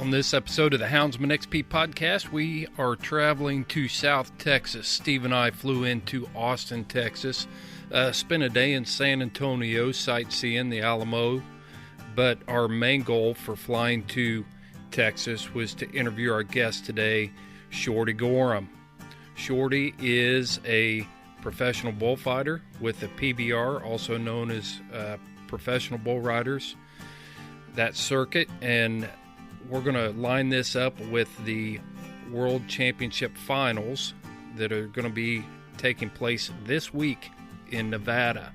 On this episode of the Houndsman XP podcast, we are traveling to South Texas. Steve and I flew into Austin, Texas, spent a day in San Antonio sightseeing the Alamo, but our main goal for flying to Texas was to interview our guest today, Shorty Gorham. Shorty is a professional bullfighter with the PBR, also known as Professional Bull Riders, that circuit, and we're going to line this up with the World Championship Finals that are going to be taking place this week in Nevada,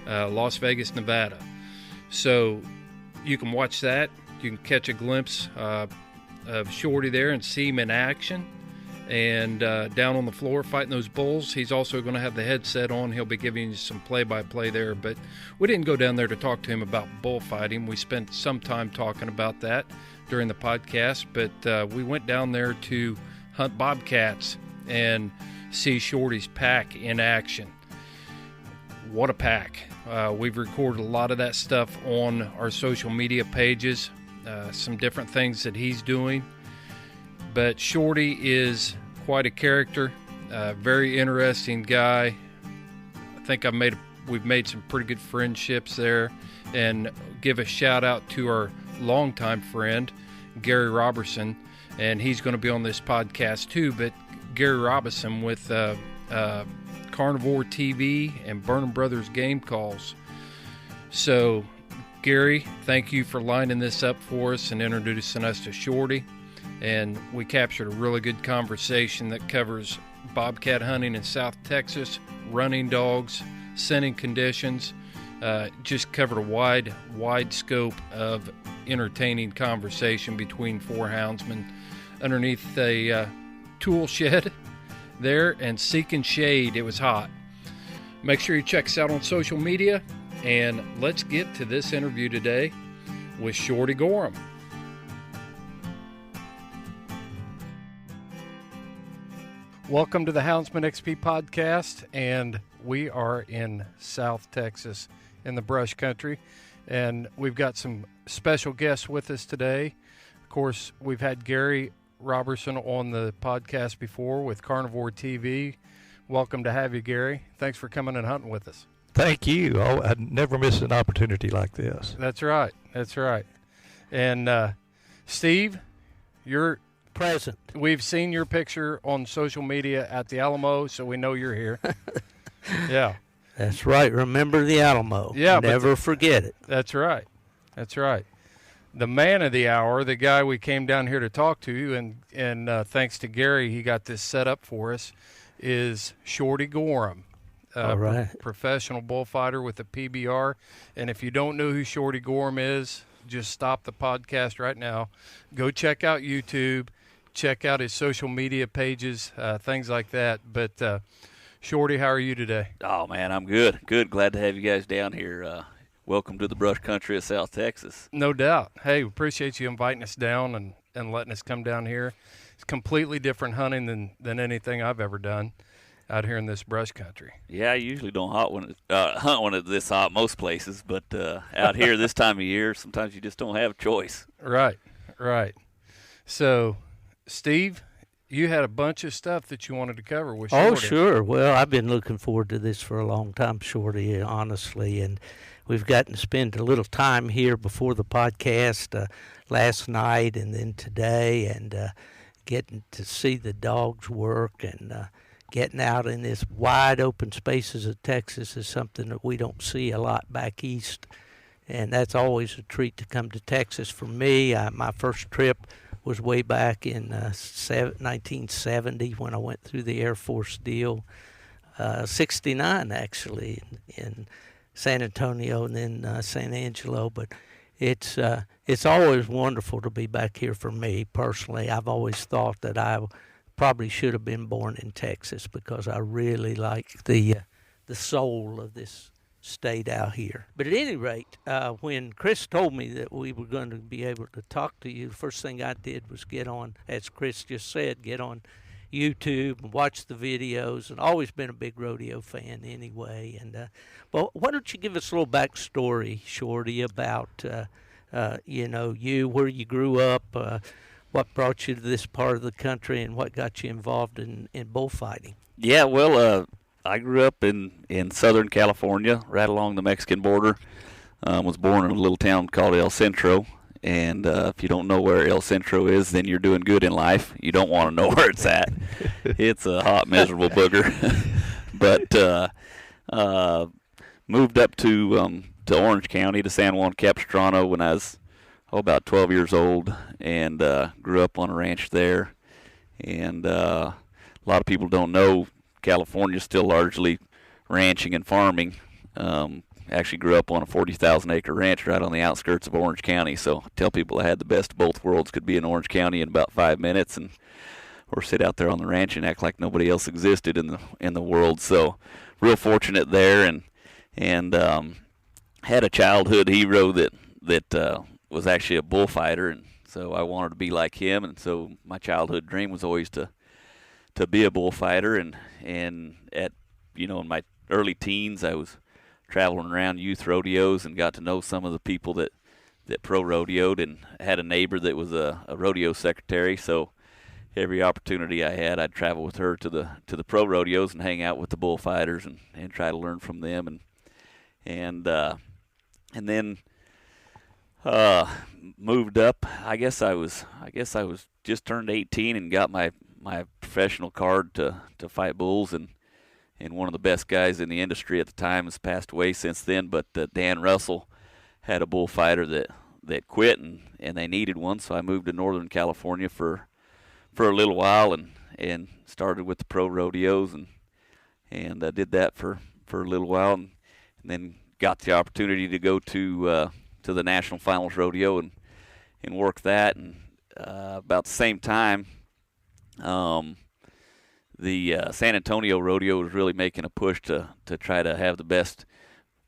Las Vegas, Nevada. So you can watch that. You can catch a glimpse of Shorty there and see him in action and down on the floor fighting those bulls. He's also going to have the headset on. He'll be giving you some play-by-play there. But we didn't go down there to talk to him about bullfighting. We spent some time talking about that during the podcast, but we went down there to hunt bobcats and see Shorty's pack in action. What a pack. We've recorded a lot of that stuff on our social media pages, some different things that he's doing. But Shorty is quite a character, very interesting guy. I think we've made some pretty good friendships there, and give a shout out to our longtime friend, Gary Robertson, and he's going to be on this podcast too. But Gary Robertson with Carnivore TV and Burnham Brothers Game Calls. So, Gary, thank you for lining this up for us and introducing us to Shorty. And we captured a really good conversation that covers bobcat hunting in South Texas, running dogs, scenting conditions. Just covered a wide scope of entertaining conversation between four houndsmen underneath a tool shed there and seeking shade. It was hot. Make sure you check us out on social media, and let's get to this interview today with Shorty Gorham. Welcome to the Houndsman XP podcast, and we are in South Texas in the brush country, and we've got some special guests with us today. Of course, we've had Gary Robertson on the podcast before with Carnivore TV. Welcome to have you, Gary. Thanks for coming and hunting with us. Thank you. I never miss an opportunity like this. That's right. And Steve, you're present. We've seen your picture on social media at the Alamo, so we know you're here. Yeah. That's right. Remember the Alamo. Yeah. Never forget it. That's right. The man of the hour, the guy we came down here to talk to, and thanks to Gary, he got this set up for us, is Shorty Gorham. All right. Professional bullfighter with a PBR. And if you don't know who Shorty Gorham is, just stop the podcast right now. Go check out YouTube. Check out his social media pages, things like that. But, Shorty, how are you today? Oh, man, I'm good. Glad to have you guys down here. Welcome to the brush country of South Texas. No doubt. Hey, we appreciate you inviting us down and letting us come down here. It's completely different hunting than anything I've ever done out here in this brush country. Yeah, I usually don't hunt when it's this hot most places, but out here this time of year, sometimes you just don't have a choice. Right. So, Steve, you had a bunch of stuff that you wanted to cover with Shorty. Oh, sure. Well, I've been looking forward to this for a long time, Shorty, honestly, and we've gotten to spend a little time here before the podcast last night and then today, and getting to see the dogs work and getting out in this wide open spaces of Texas is something that we don't see a lot back east, and that's always a treat to come to Texas for me. My first trip was way back in 1970 when I went through the Air Force deal, 69 actually in San Antonio and then San Angelo. But it's always wonderful to be back here for me personally. I've always thought that I probably should have been born in Texas because I really like the soul of this state out here. But at any rate, when Chris told me that we were going to be able to talk to you, the first thing I did was get on, as Chris just said, get on YouTube and watch the videos, and always been a big rodeo fan anyway. And well, why don't you give us a little backstory, Shorty, about where you grew up, what brought you to this part of the country, and what got you involved in bullfighting. Yeah, well, I grew up in Southern California, right along the Mexican border. Was born in a little town called El Centro. And if you don't know where El Centro is, then you're doing good in life. You don't want to know where it's at. It's a hot, miserable booger. But moved up to Orange County, to San Juan Capistrano, when I was about 12 years old, and grew up on a ranch there. And a lot of people don't know California's still largely ranching and farming. Actually grew up on a 40,000-acre ranch right on the outskirts of Orange County. So I tell people I had the best of both worlds. Could be in Orange County in about 5 minutes, or sit out there on the ranch and act like nobody else existed in the world. So real fortunate there, and had a childhood hero that was actually a bullfighter, and so I wanted to be like him. And so my childhood dream was always to be a bullfighter. And at in my early teens, I was traveling around youth rodeos and got to know some of the people that pro rodeoed, and had a neighbor that was a rodeo secretary. So every opportunity I had, I'd travel with her to the pro rodeos and hang out with the bullfighters and try to learn from them. And then moved up. I guess I was just turned 18 and got my professional card to fight bulls, and one of the best guys in the industry at the time has passed away since then. But Dan Russell had a bullfighter that quit, and they needed one, so I moved to Northern California for a little while, and started with the pro rodeos, and did that for a little while, and then got the opportunity to go to the National Finals Rodeo and work that. And about the same time, the San Antonio Rodeo was really making a push to try to have the best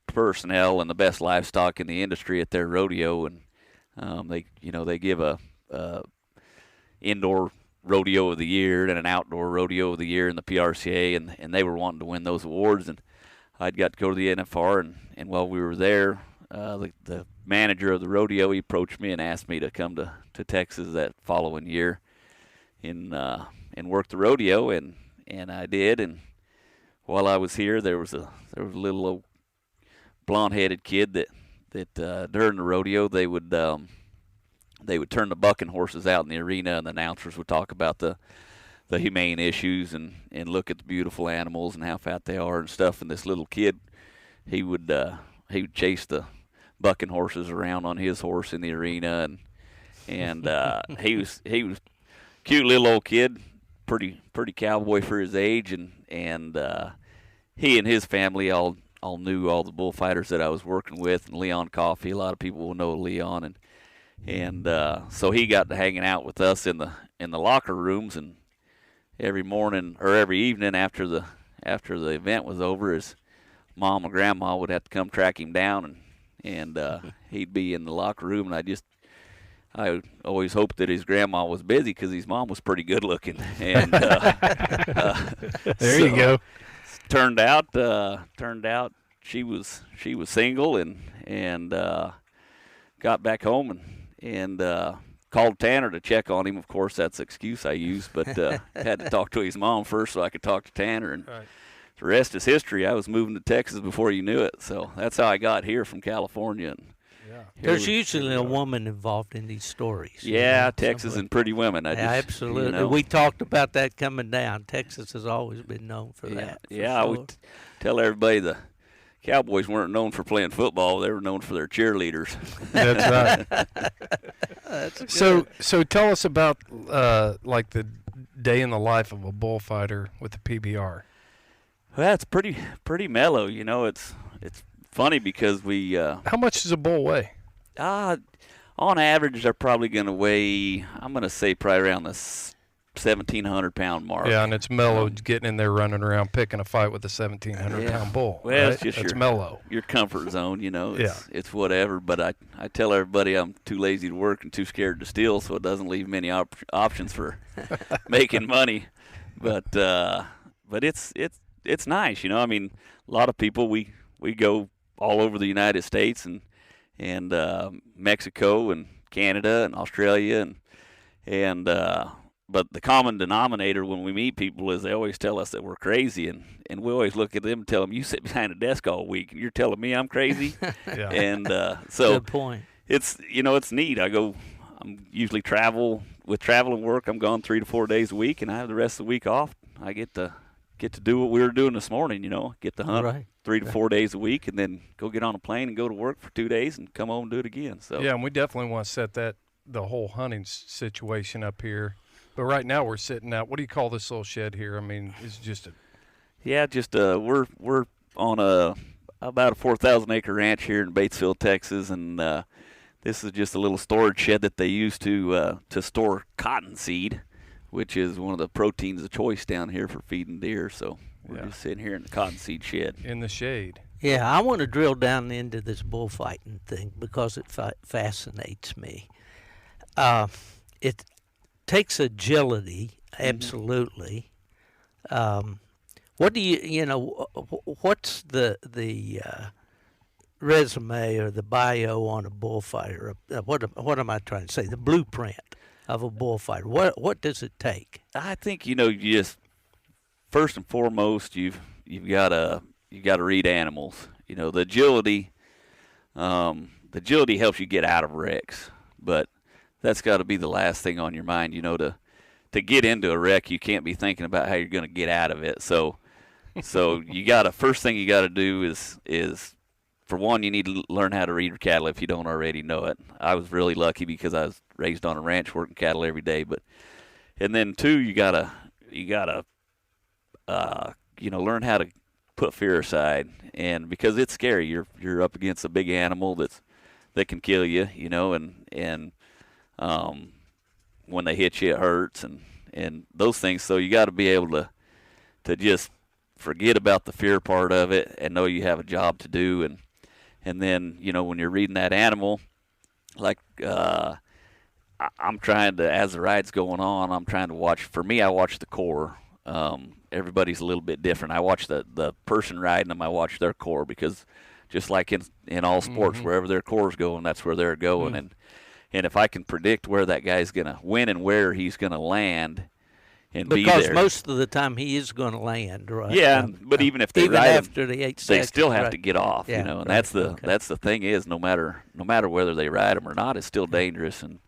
personnel and the best livestock in the industry at their rodeo, and they give a indoor rodeo of the year and an outdoor rodeo of the year in the PRCA, and they were wanting to win those awards, and I'd got to go to the NFR, and while we were there, the manager of the rodeo, he approached me and asked me to come to Texas that following year and work the rodeo, and I did. And while I was here, there was a little old blonde-headed kid that during the rodeo they would turn the bucking horses out in the arena, and the announcers would talk about the humane issues and look at the beautiful animals and how fat they are and stuff. And this little kid, he would chase the bucking horses around on his horse in the arena, and he was cute little old kid, pretty cowboy for his age, and he and his family all knew all the bullfighters that I was working with, and Leon Coffey. A lot of people will know Leon, and so he got to hanging out with us in the locker rooms, and every morning or every evening after the event was over, his mom and grandma would have to come track him down, and he'd be in the locker room, and I always hoped that his grandma was busy because his mom was pretty good looking. And there you go. Turned out she was single, and got back home and called Tanner to check on him. Of course, that's the excuse I used, but had to talk to his mom first so I could talk to Tanner. And right. The rest is history. I was moving to Texas before you knew it. So that's how I got here from California. And there's usually a woman involved in these stories. Yeah, Texas and pretty women. Absolutely. We talked about that coming down. Texas has always been known for that. Yeah, sure. I would tell everybody the Cowboys weren't known for playing football. They were known for their cheerleaders. That's right. So tell us about like the day in the life of a bullfighter with the PBR. Well, it's pretty mellow. It's funny because we. How much does a bull weigh? On average, they're probably going to weigh. I'm going to say probably around the 1,700-pound mark. Yeah, and it's mellow getting in there, running around, picking a fight with a 1,700-pound bull. Well, right? it's mellow. Your comfort zone, It's whatever. But I tell everybody I'm too lazy to work and too scared to steal, so it doesn't leave many options for making money. But it's nice, I mean, a lot of people we go all over the United States and Mexico and Canada and Australia but the common denominator when we meet people is they always tell us that we're crazy, and we always look at them and tell them, you sit behind a desk all week and you're telling me I'm crazy. Yeah. And so Good point. it's neat. I'm usually travel and work. I'm gone 3 to 4 days a week, and I have the rest of the week off. I get to do what we were doing this morning, get to hunt Right. 3 to 4 days a week, and then go get on a plane and go to work for 2 days and come home and do it again. So Yeah, and we definitely want to set the whole hunting situation up here. But right now we're sitting out. What do you call this little shed here? I mean, it's just we're on about a 4,000 acre ranch here in Batesville, Texas, and this is just a little storage shed that they use to store cottonseed, which is one of the proteins of choice down here for feeding deer. So we're just sitting here in the cottonseed shed. in the shade. Yeah, I want to drill down into this bullfighting thing because it fascinates me. It takes agility, absolutely. What do what's the resume or the bio on a bullfighter? What am I trying to say? The blueprint of a bullfighter. What does it take? I think you just first and foremost you've got to read animals. The agility helps you get out of wrecks, but that's got to be the last thing on your mind. To get into a wreck, you can't be thinking about how you're going to get out of it. So first thing you got to do is for one, you need to learn how to read cattle if you don't already know it. I was really lucky because I was raised on a ranch working cattle every day, and then two, you gotta learn how to put fear aside, and because it's scary, you're up against a big animal that can kill you, and when they hit you, it hurts, and those things. So you got to be able to just forget about the fear part of it and know you have a job to do, and then when you're reading that animal, like I'm trying to, as the ride's going on, I'm trying to watch. For me, I watch the core. Everybody's a little bit different. I watch the person riding them. I watch their core, because just like in all sports, wherever their core's going, that's where they're going. And if I can predict where that guy's going to win and where he's going to land and be there. Because most of the time he is going to land, right? Yeah, but even if they ride after the 8 seconds, they still have right. to get off, Yeah, and right. that's the thing is, no matter whether they ride them or not, it's still dangerous. And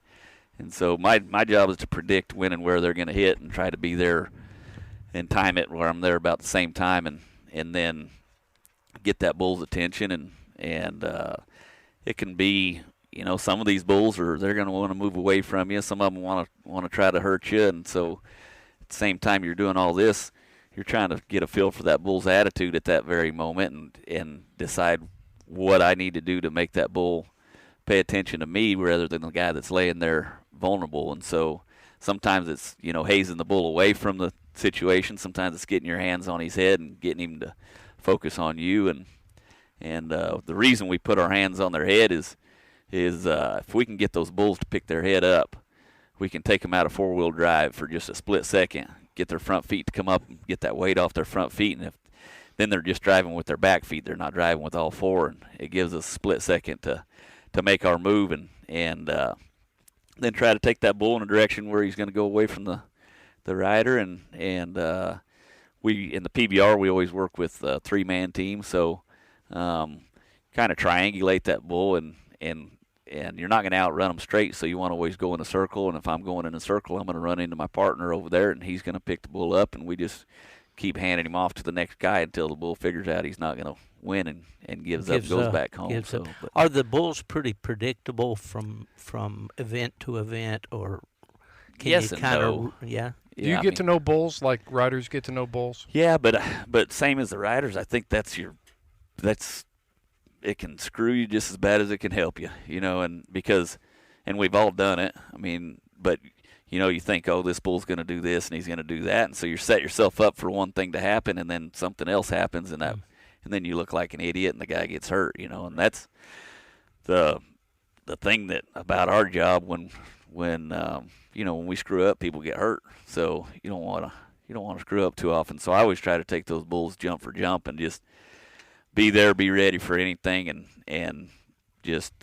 so my job is to predict when and where they're going to hit and try to be there and time it where I'm there about the same time, and then get that bull's attention, and it can be, some of these bulls they're going to want to move away from you. Some of them want to try to hurt you, and so at the same time you're doing all this, you're trying to get a feel for that bull's attitude at that very moment, and decide what I need to do to make that bull pay attention to me rather than the guy that's laying there vulnerable. And so sometimes it's hazing the bull away from the situation. Sometimes it's getting your hands on his head and getting him to focus on you. And the reason we put our hands on their head is if we can get those bulls to pick their head up, we can take them out of four-wheel drive for just a split second, get their front feet to come up and get that weight off their front feet, and then they're just driving with their back feet. They're not driving with all four, and it gives us a split second to make our move, and then try to take that bull in a direction where he's going to go away from the rider. And we, in the PBR, we always work with a 3-man team, so kind of triangulate that bull, and you're not going to outrun them straight, so you want to always go in a circle. And if I'm going in a circle, I'm going to run into my partner over there, and he's going to pick the bull up, and we just keep handing him off to the next guy until the bull figures out he's not going to win and gives up, goes back home. Are the bulls pretty predictable from event to event, or can yes you and kind no. of yeah? Do you get to know bulls like riders get to know bulls? Yeah, but same as the riders, I think it can screw you just as bad as it can help you, and we've all done it. I mean, but you think, oh, this bull's going to do this and he's going to do that, and so you set yourself up for one thing to happen, and then something else happens, and then you look like an idiot, and the guy gets hurt, and that's the thing that about our job when we screw up, people get hurt. So you don't want to screw up too often. So I always try to take those bulls jump for jump and just be there, be ready for anything, and just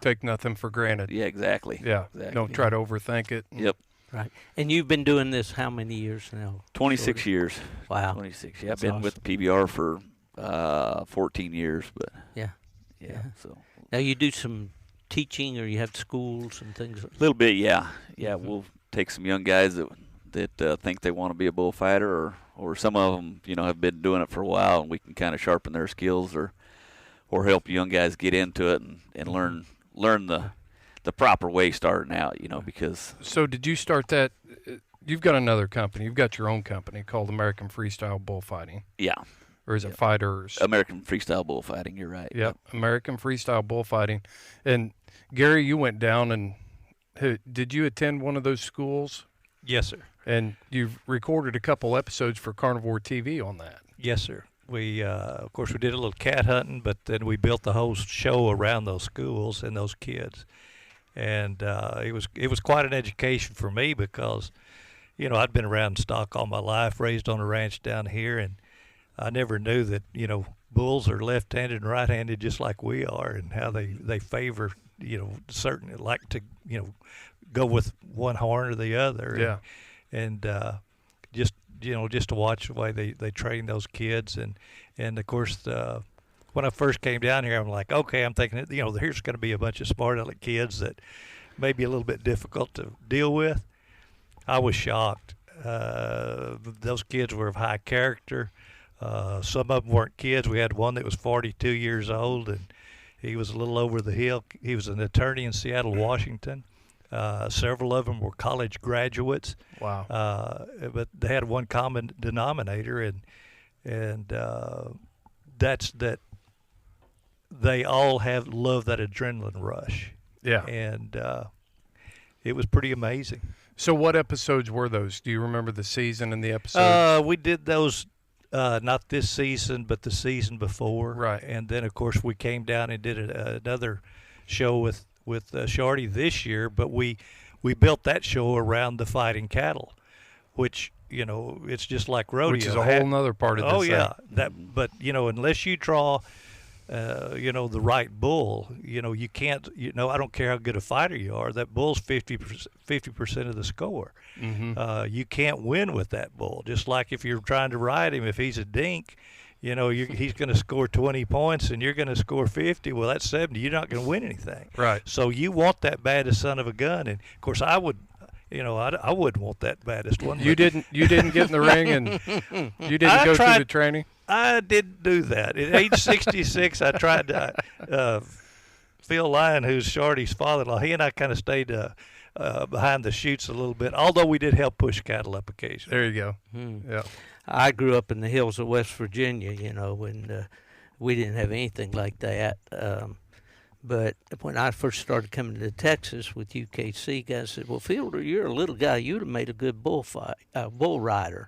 take nothing for granted. Yeah, exactly. Yeah, exactly. Don't try to overthink it. Yep. Right. And you've been doing this how many years now? 26 Shorty? years. Wow. 26. Yeah, That's I've been awesome. with PBR for 14 years, but Yeah. so Now you do some teaching, or you have schools and things. a little bit, yeah. Mm-hmm. We'll take some young guys that think they want to be a bullfighter, or some of them, have been doing it for a while, and we can kind of sharpen their skills, or help young guys get into it and learn the proper way starting out, because. So did you start that? You've got another company. You've got your own company called American Freestyle Bullfighting. Yeah. Or is it Fighters? American Freestyle Bullfighting, you're right. Yep, American Freestyle Bullfighting. And Gary, you went down and did you attend one of those schools? Yes, sir. And you've recorded a couple episodes for Carnivore TV on that. Yes, sir. We, of course, we did a little cat hunting, but then we built the whole show around those schools and those kids. And it was quite an education for me because, I'd been around stock all my life, raised on a ranch down here, and I never knew that, bulls are left-handed and right-handed just like we are, and how they favor, certain, like to, go with one horn or the other. Yeah. And just to watch the way they train those kids. And of course, when I first came down here, I'm like, okay, I'm thinking, here's going to be a bunch of smart aleck kids that may be a little bit difficult to deal with. I was shocked. Those kids were of high character. Some of them weren't kids. We had one that was 42 years old, and he was a little over the hill. He was an attorney in Seattle, Washington. Several of them were college graduates. Wow. But they had one common denominator, and that's that they all love that adrenaline rush. Yeah. And it was pretty amazing. So what episodes were those? Do you remember the season and the episodes? We did those not this season, but the season before. Right. And then, of course, we came down and did another show with Shorty this year, but we built that show around the fighting cattle, which, it's just like rodeo. Which is a whole nother part of this. Oh, yeah. But, unless you draw, the right bull, you can't, I don't care how good a fighter you are, that bull's 50% of the score. Mm-hmm. You can't win with that bull. Just like if you're trying to ride him, if he's a dink, he's going to score 20 points and you're going to score 50. Well, that's 70. You're not going to win anything. Right. So you want that baddest son of a gun. And, of course, I would, I wouldn't want that baddest one. You didn't get in the ring and you didn't go through the training? I did do that. At age 66, I tried to, Phil Lyon, who's Shorty's father-in-law, he and I kind of stayed behind the chutes a little bit, although we did help push cattle up occasionally. There you go. Yeah. I grew up in the hills of West Virginia, when we didn't have anything like that. But when I first started coming to Texas with UKC, guys said, well, Fielder, you're a little guy. You'd have made a good bull rider.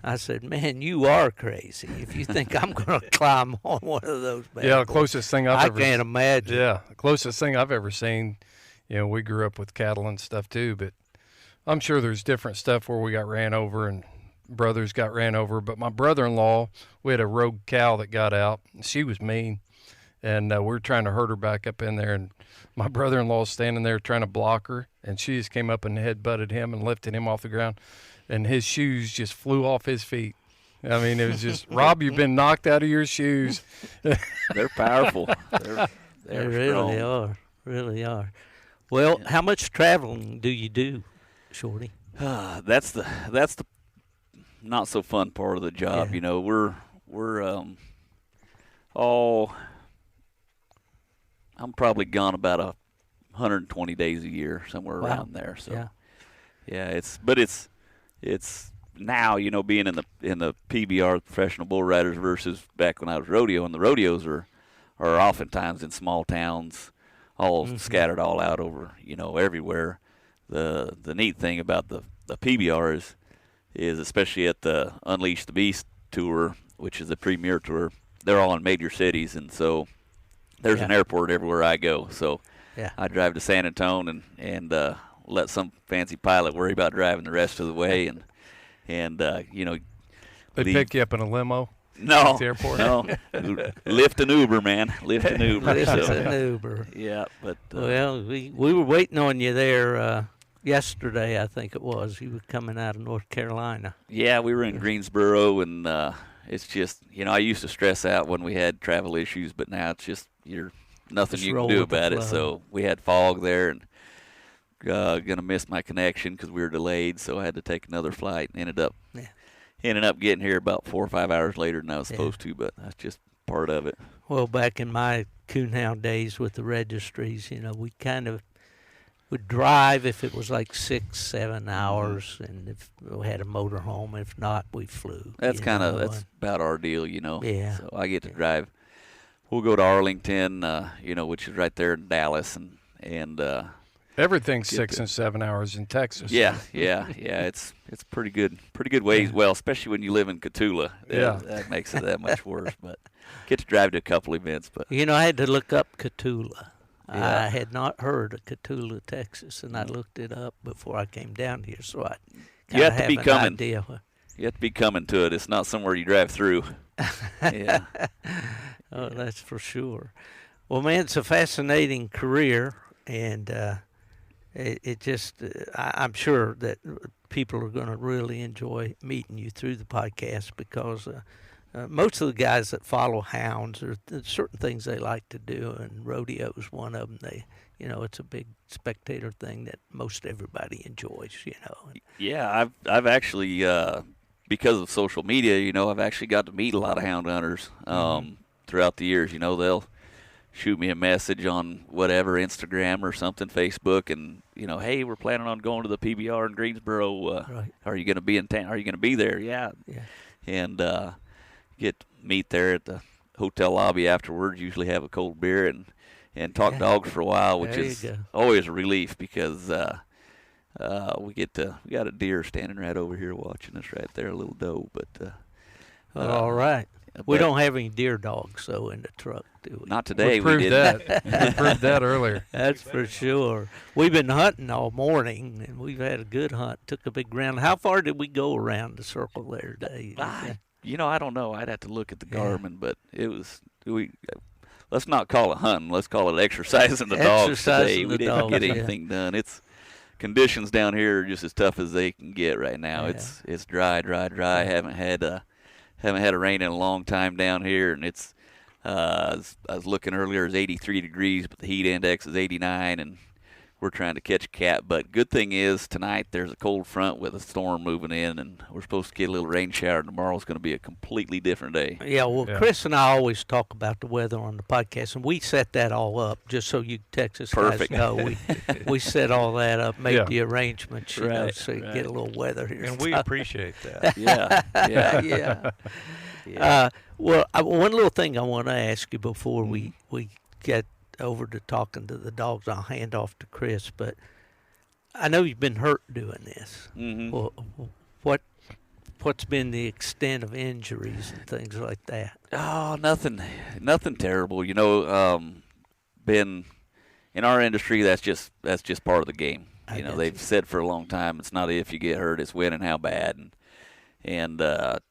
I said, man, you are crazy if you think I'm going to climb on one of those bad Yeah, the bulls. closest thing I've ever I can't imagine. Yeah, the closest thing I've ever seen, we grew up with cattle and stuff too, but I'm sure there's different stuff where we got ran over and brothers got ran over. But my brother-in-law, we had a rogue cow that got out. She was mean, and we were trying to herd her back up in there, and my brother-in-law was standing there trying to block her, and she just came up and head-butted him and lifted him off the ground, and his shoes just flew off his feet. I mean, it was just, Rob, you've been knocked out of your shoes. They're powerful. They're really strong. really are. Well, how much traveling do you do, Shorty? That's the not so fun part of the job. Yeah. We're I'm probably gone about 120 days a year, somewhere around there. So yeah, it's now, being in the PBR, professional bull riders, versus back when I was rodeoing. The rodeos are oftentimes in small towns, all scattered all out over, everywhere. The neat thing about the PBR is especially at the Unleash the Beast tour, which is the premier tour, they're all in major cities, and so there's an airport everywhere I go. So I drive to San Antonio and let some fancy pilot worry about driving the rest of the way, and They pick you up in a limo. No, at the airport? No, Lyft and Uber, man. Lyft and Uber. Lyft so. and Uber. Yeah, but Well, we were waiting on you there yesterday, I think it was. You were coming out of North Carolina. yeah, we were in Greensboro, and it's just, I used to stress out when we had travel issues, but now it's just nothing Just you roll can do with the about it. flow. So we had fog there, and gonna miss my connection because we were delayed, so I had to take another flight and ended up getting here about 4 or 5 hours later than I was supposed to, but that's just part of it. Well, back in my coonhound days with the registries, we kind of would drive if it was like 6-7 hours, and if we had a motor home, if not, we flew. That's that's about our deal, Yeah. So I get to drive. We'll go to Arlington, which is right there in Dallas, and Everything's 6 and 7 hours in Texas. yeah. It's pretty good ways. Yeah. Well, especially when you live in Cotulla, that makes it that much worse. But get to drive to a couple events. But I had to look up Cotulla. Yeah. I had not heard of Cotulla, Texas, and I looked it up before I came down here, so I You have to have be an coming. idea. you have to be coming to it. It's not somewhere you drive through. Yeah. Oh, that's for sure. Well, man, it's a fascinating career, and it just, I'm sure that people are going to really enjoy meeting you through the podcast because most of the guys that follow hounds, there's certain things they like to do, and rodeo is one of them. It's a big spectator thing that most everybody enjoys, Yeah, I've actually, because of social media, I've actually got to meet a lot of hound hunters throughout the years. They'll shoot me a message on whatever, Instagram or something, Facebook, and, hey, we're planning on going to the PBR in Greensboro. Right. Are you going to be in town? Are you going to be there? Yeah. And get to meet there at the hotel lobby afterwards, usually have a cold beer and talk dogs for a while, which There you is go. always a relief because we got a deer standing right over here watching us right there, a little doe. But All right. We but don't have any deer dogs, though, in the truck, do we? not today. We proved didn't. that. We proved that earlier. That's for sure. We've been hunting all morning, and we've had a good hunt. Took a big round. How far did we go around the circle there today? I don't know. I'd have to look at the Yeah. Garmin, but let's not call it hunting. Let's call it exercising the dogs today. Exercising We the didn't dogs, get yeah. anything done. It's conditions down here are just as tough as they can get right now. Yeah. It's dry. Haven't had a rain in a long time down here, and it's I was looking earlier, it's 83 degrees, but the heat index is 89, and we're trying to catch a cat. But good thing is tonight there's a cold front with a storm moving in, and we're supposed to get a little rain shower. Tomorrow's going to be a completely different day. Yeah, well, Yeah. Chris and I always talk about the weather on the podcast, and we set that all up just so you Texas Perfect. guys know. We set all that up, made Yeah. the arrangements, Right, so you right. get a little weather here. And we appreciate that. Yeah, yeah, yeah. yeah. Well, one little thing I want to ask you before Mm-hmm. we get over to talking to the dogs. I'll hand off to Chris, but I know you've been hurt doing this. Mm-hmm. Well, what's been the extent of injuries and things like that? Oh, nothing terrible. Been in our industry, that's just part of the game. I guess. They've said for a long time, it's not if you get hurt, it's when and how bad. And to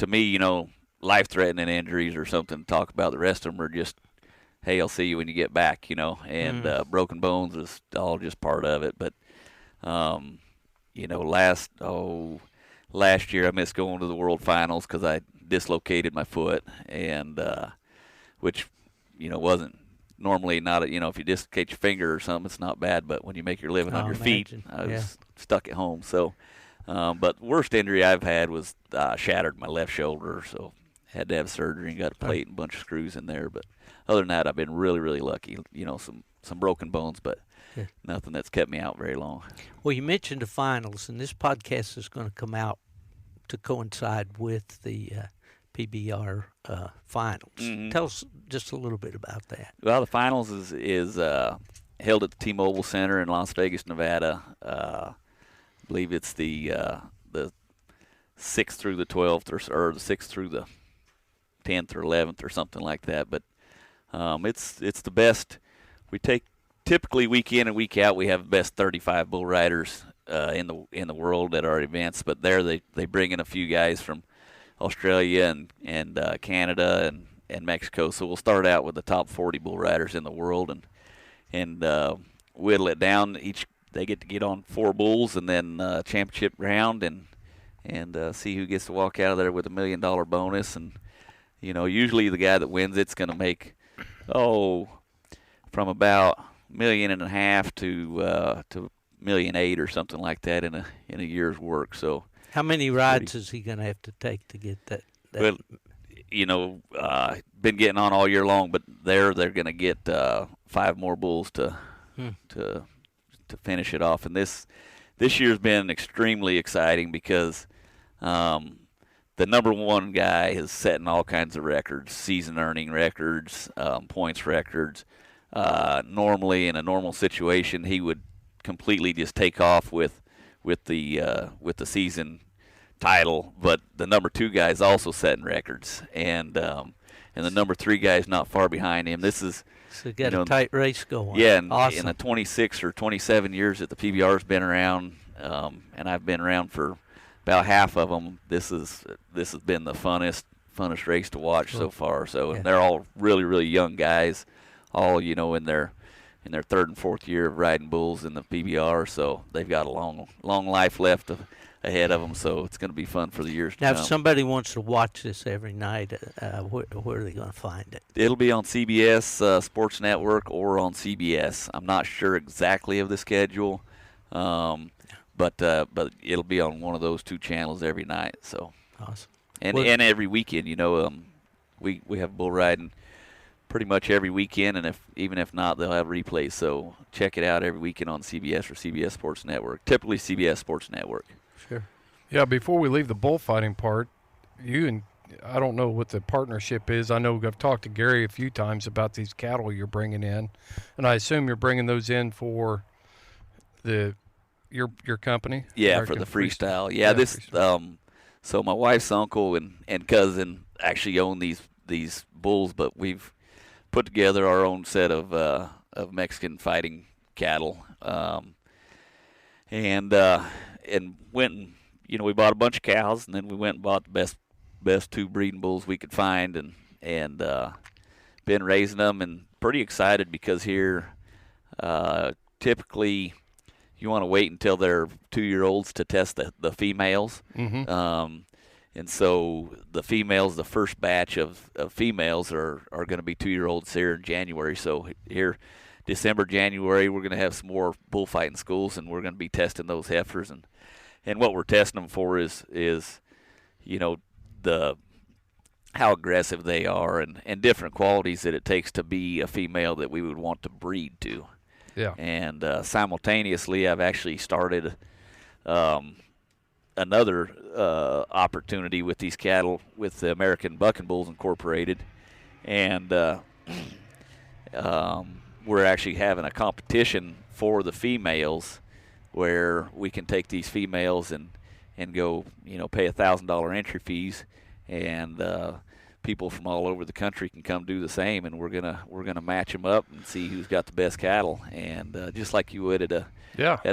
me, life-threatening injuries or something to talk about. The rest of them are just, hey, I'll see you when you get back, And broken bones is all just part of it. But last year I missed going to the World Finals because I dislocated my foot, and which wasn't normally not if you dislocate your finger or something, it's not bad, but when you make your living on I'll your feet, imagine, I was yeah. stuck at home. So but the worst injury I've had was shattered my left shoulder, so had to have surgery and got a plate and a bunch of screws in there. But other than that, I've been really, really lucky. Some broken bones, but Yeah. nothing that's kept me out very long. Well, you mentioned the finals, and this podcast is going to come out to coincide with the PBR finals. Mhm. Tell us just a little bit about that. Well, the finals is held at the T-Mobile Center in Las Vegas, Nevada. I believe it's the 6th through the 12th, or the 6th through the 10th or 11th or something like that. But it's the best. We take typically week in and week out. We have the best 35 bull riders in the world at our events. But there they bring in a few guys from Australia and Canada and Mexico. So we'll start out with the top 40 bull riders in the world and whittle it down. They get on 4 bulls and then championship round and see who gets to walk out of there with $1 million bonus. And usually the guy that wins it's going to make from about $1.5 million to $1.8 million or something like that in a year's work. So how many rides is he going to have to take to get that? Well, been getting on all year long, but they're going to get 5 more bulls to finish it off. And this year's been extremely exciting because the number 1 guy is setting all kinds of records, season earning records, points records. Normally in a normal situation, he would completely just take off with the season title, but the number 2 guy is also setting records, and the number 3 guy is not far behind him. This is so got a tight race going. Yeah, and awesome. In the 26 or 27 years that the PBR's been around, and I've been around for about half of them, this has been the funnest race to watch so far. So and they're all really, really young guys, all in their 3rd and 4th year of riding bulls in the PBR. So they've got a long life left ahead of them. So it's going to be fun for the years to come. Now, if somebody wants to watch this every night, where are they going to find it? It'll be on CBS Sports Network or on CBS. I'm not sure exactly of the schedule. But it'll be on one of those 2 channels every night. So awesome. And every weekend, we have bull riding pretty much every weekend, and even if not, they'll have replays. So check it out every weekend on CBS or CBS Sports Network. Typically CBS Sports Network. Sure. Yeah. Before we leave the bullfighting part, I don't know what the partnership is. I know I've talked to Gary a few times about these cattle you're bringing in, and I assume you're bringing those in for your company? Yeah, American for the freestyle. Yeah, this freestyle. So my wife's uncle and cousin actually own these bulls, but we've put together our own set of Mexican fighting cattle, and went and we bought a bunch of cows, and then we went and bought the best 2 breeding bulls we could find, and been raising them, and pretty excited because here typically you want to wait until they're 2-year-olds to test the females. Mm-hmm. And so the females, the first batch of females are going to be 2-year-olds here in January. So here, December, January, we're going to have some more bullfighting schools, and we're going to be testing those heifers. And what we're testing them for is how aggressive they are and different qualities that it takes to be a female that we would want to breed to. Yeah. And simultaneously, I've actually started another opportunity with these cattle with the American Bucking Bulls Incorporated, and we're actually having a competition for the females where we can take these females and go, pay $1,000 entry fees, and people from all over the country can come do the same, and we're gonna match them up and see who's got the best cattle, and just like you would at a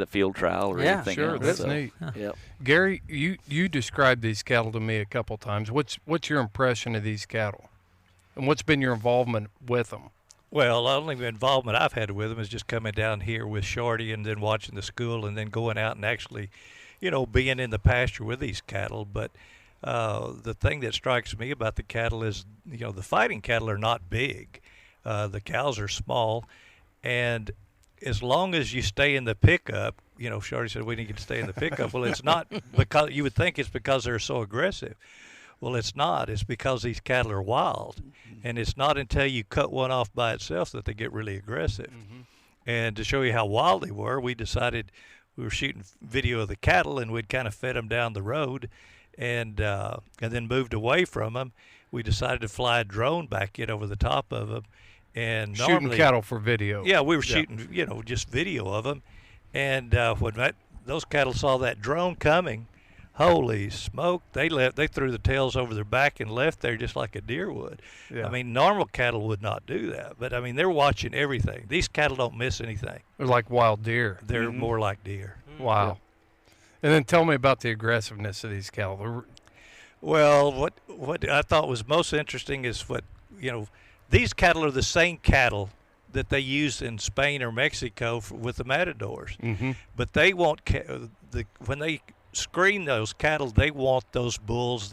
field trial or anything sure, else. that's neat. Yep. Gary, you described these cattle to me a couple times. What's your impression of these cattle, and what's been your involvement with them? Well, the only involvement I've had with them is just coming down here with Shorty and then watching the school and then going out and actually, being in the pasture with these cattle. But the thing that strikes me about the cattle is, the fighting cattle are not big. The cows are small, and as long as you stay in the pickup, Shorty said we need to stay in the pickup. Well, it's not because you would think it's because they're so aggressive. Well, it's not. It's because these cattle are wild, and it's not until you cut one off by itself that they get really aggressive. Mm-hmm. And to show you how wild they were, we decided we were shooting video of the cattle, and we'd kind of fed them down the road, and then moved away from them. We decided to fly a drone back in over the top of them, and shooting cattle for video. Yeah, we were shooting, just video of them, and when those cattle saw that drone coming, holy smoke, they threw the tails over their back and left there just like a deer would. Yeah. I mean, normal cattle would not do that, but I mean, they're watching everything. These cattle don't miss anything. They're like wild deer. They're more like deer. Wow. Yeah. And then tell me about the aggressiveness of these cattle. Well, what I thought was most interesting is these cattle are the same cattle that they use in Spain or Mexico with the matadors. Mm-hmm. But they want when they screen those cattle, they want those bulls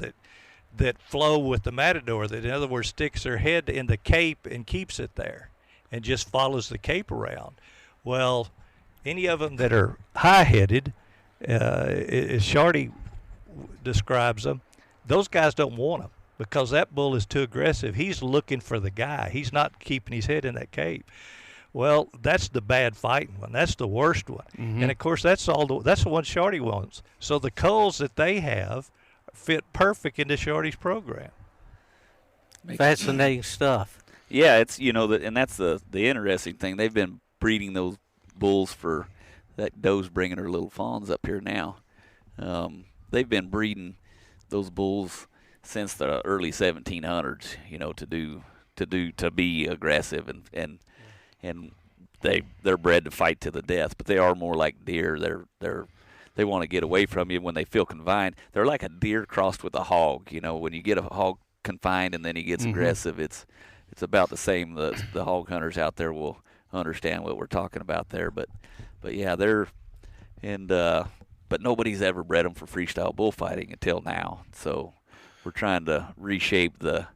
that flow with the matador. That, in other words, sticks their head in the cape and keeps it there, and just follows the cape around. Well, any of them that are high-headed, as Shorty describes them, those guys don't want them, because that bull is too aggressive. He's looking for the guy. He's not keeping his head in that cape. Well, that's the bad fighting one. That's the worst one. Mm-hmm. And of course, that's the one Shorty wants. So the culls that they have fit perfect into Shorty's program. Fascinating stuff. Yeah, it's and that's the interesting thing. They've been breeding those bulls for that doe's bringing her little fawns up here now. They've been breeding those bulls since the early 1700s, to be aggressive and they're bred to fight to the death, but they are more like deer. They want to get away from you when they feel confined. They're like a deer crossed with a hog. When you get a hog confined and then he gets aggressive, it's about the same. The hog hunters out there will understand what we're talking about there, but yeah, but nobody's ever bred them for freestyle bullfighting until now. So we're trying to reshape the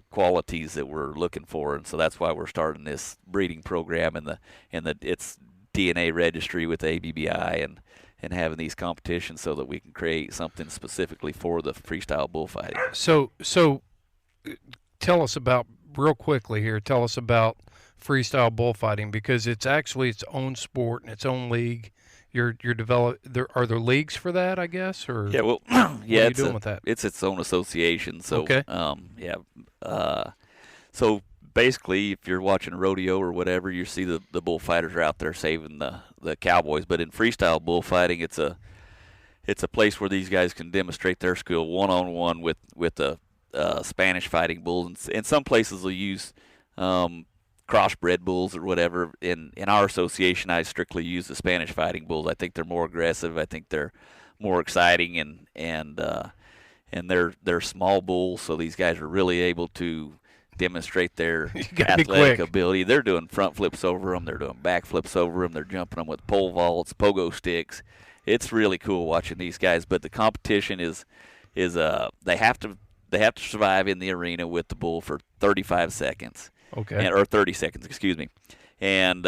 qualities that we're looking for, and so that's why we're starting this breeding program and its DNA registry with ABBI and having these competitions so that we can create something specifically for the freestyle bullfighting. So tell us about freestyle bullfighting, because it's actually its own sport and its own league. Are there leagues for that, I guess, or yeah, well, yeah, what are you doing with that? It's its own association. So okay. So basically, if you're watching a rodeo or whatever, you see the bullfighters are out there saving the cowboys. But in freestyle bullfighting, it's a place where these guys can demonstrate their skill one-on-one with a Spanish fighting bull. And some places will use crossbred bulls or whatever. In our association, I strictly use the Spanish fighting bulls. I think they're more aggressive. I think they're more exciting, and they're small bulls, so these guys are really able to demonstrate their athletic ability. They're doing front flips over them. They're doing back flips over them. They're jumping them with pole vaults, pogo sticks. It's really cool watching these guys. But the competition is they have to survive in the arena with the bull for 35 seconds. Okay. Or 30 seconds, excuse me. And